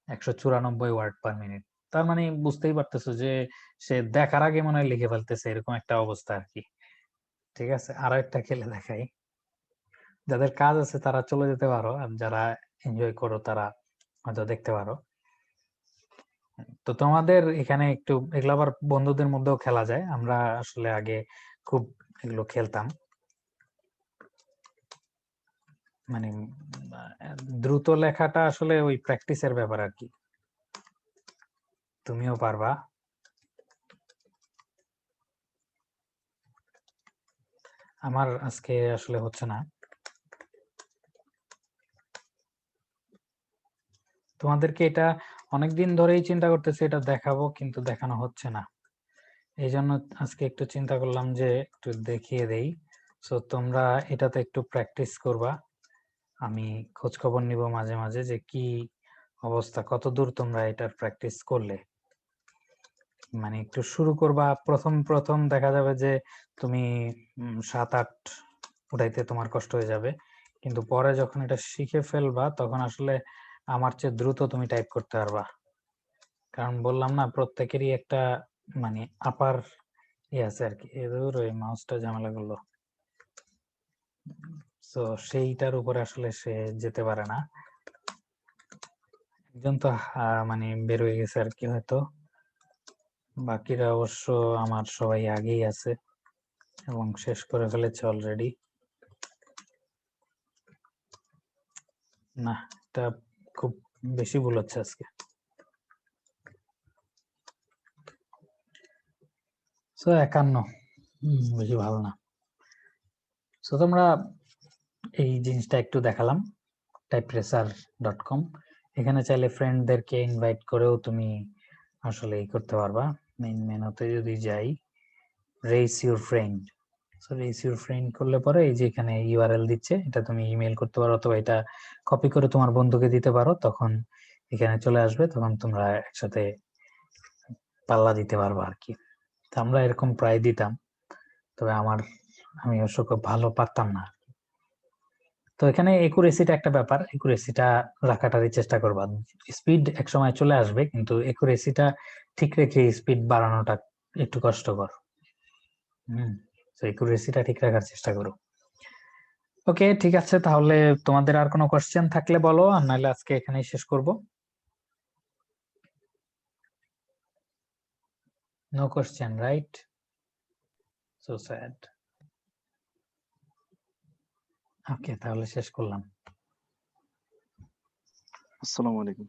194 word per minute. তার মানে বুঝতেই পারতেছো যে সে দেখার আগে মনে হয় লিখে ফেলতেছে, এরকম একটা অবস্থা আর কি। ঠিক আছে, আরো একটা খেলে দেখাই। যাদের কাজ আছে তারা চলে যেতে পারো, আর যারা এনজয় করো তারা হয়তো দেখতে পারো। তো তোমাদের এখানে একটু এগুলো আবার বন্ধুদের মধ্যেও খেলা যায়। আমরা আসলে আগে খুব এগুলো খেলতাম। মানে দ্রুত লেখাটা আসলে ওই প্র্যাকটিসের ব্যাপার আর কি। তুমিও পারবা। আমার আজকে আসলে হচ্ছে না। তোমাদেরকে এটা অনেকদিন ধরেই চিন্তা করতেছি, এটা দেখাবো, কিন্তু দেখানো হচ্ছে না। এই জন্য আজকে একটু চিন্তা করলাম যে একটু দেখিয়ে দেই। সো তোমরা এটাতে একটু প্র্যাকটিস করবা। আমি খোঁজ খবর নিব মাঝে মাঝে যে কি অবস্থা, কত দূর তোমরা এটার প্র্যাকটিস করলে। মানে একটু শুরু করবা, প্রথম প্রথম দেখা যাবে যে তুমি 7-8 উঠাইতে তোমার কষ্ট হয়ে যাবে। কিন্তু পরে যখন এটা শিখে ফেলবা তখন আসলে আমার চেয়ে দ্রুত তুমি টাইপ করতে পারবা। কারণ বললাম না, প্রত্যেকেরই একটা মানে আপার ইয়ে আছে আর কি। এদের ওই মাউসটা ঝামেলা করলো, তো সেইটার উপরে আসলে সে যেতে পারে না। একজন তো মানে বের হয়ে গেছে আর কি হয়তো। বাকিরা অবশ্য আমার সবাই আগেই আছে এবং শেষ করে ফেলেছে অলরেডি। না, এটা খুব বেশি ভুল হচ্ছে আজকে। সো 51, বেশি ভালো না। সো তোমরা এই জিনিসটা একটু দেখালাম, typetracer.com। এখানে চাইলে ফ্রেন্ডদেরকে ইনভাইট করেও তুমি আসলে এই করতে পারবা। মেইন মেনুতে যদি যাই, race your friend. So race your friend করলে পরে এই যে এখানে ইউআরএল দিচ্ছে, এটা তুমি ইমেল করতে পারো, অথবা এটা কপি করে তোমার বন্ধুকে দিতে পারো। তখন এখানে চলে আসবে, তখন তোমরা একসাথে পাল্লা দিতে পারবা আর কি। তো আমরা এরকম প্রায় দিতাম, তবে আমি অবশ্য খুব ভালো পারতাম না। তো এখানে একুরেসিটা একটা ব্যাপার, একুরেসিটা রাখাটারই চেষ্টা করবা। স্পিড এক সময় চলে আসবে, কিন্তু একুরেসিটা ঠিক রেখে স্পিড বাড়ানোটা একটু কষ্টকর। তো একুরেসিটা ঠিক রাখার চেষ্টা করো। ওকে, ঠিক আছে, তাহলে তোমাদের আর কোনো কোশ্চেন থাকলে বলো, আর নাহলে আজকে এখানেই শেষ করব। No question, right? So sad. Okay, তাহলে শেষ করলাম। আসসালামু আলাইকুম।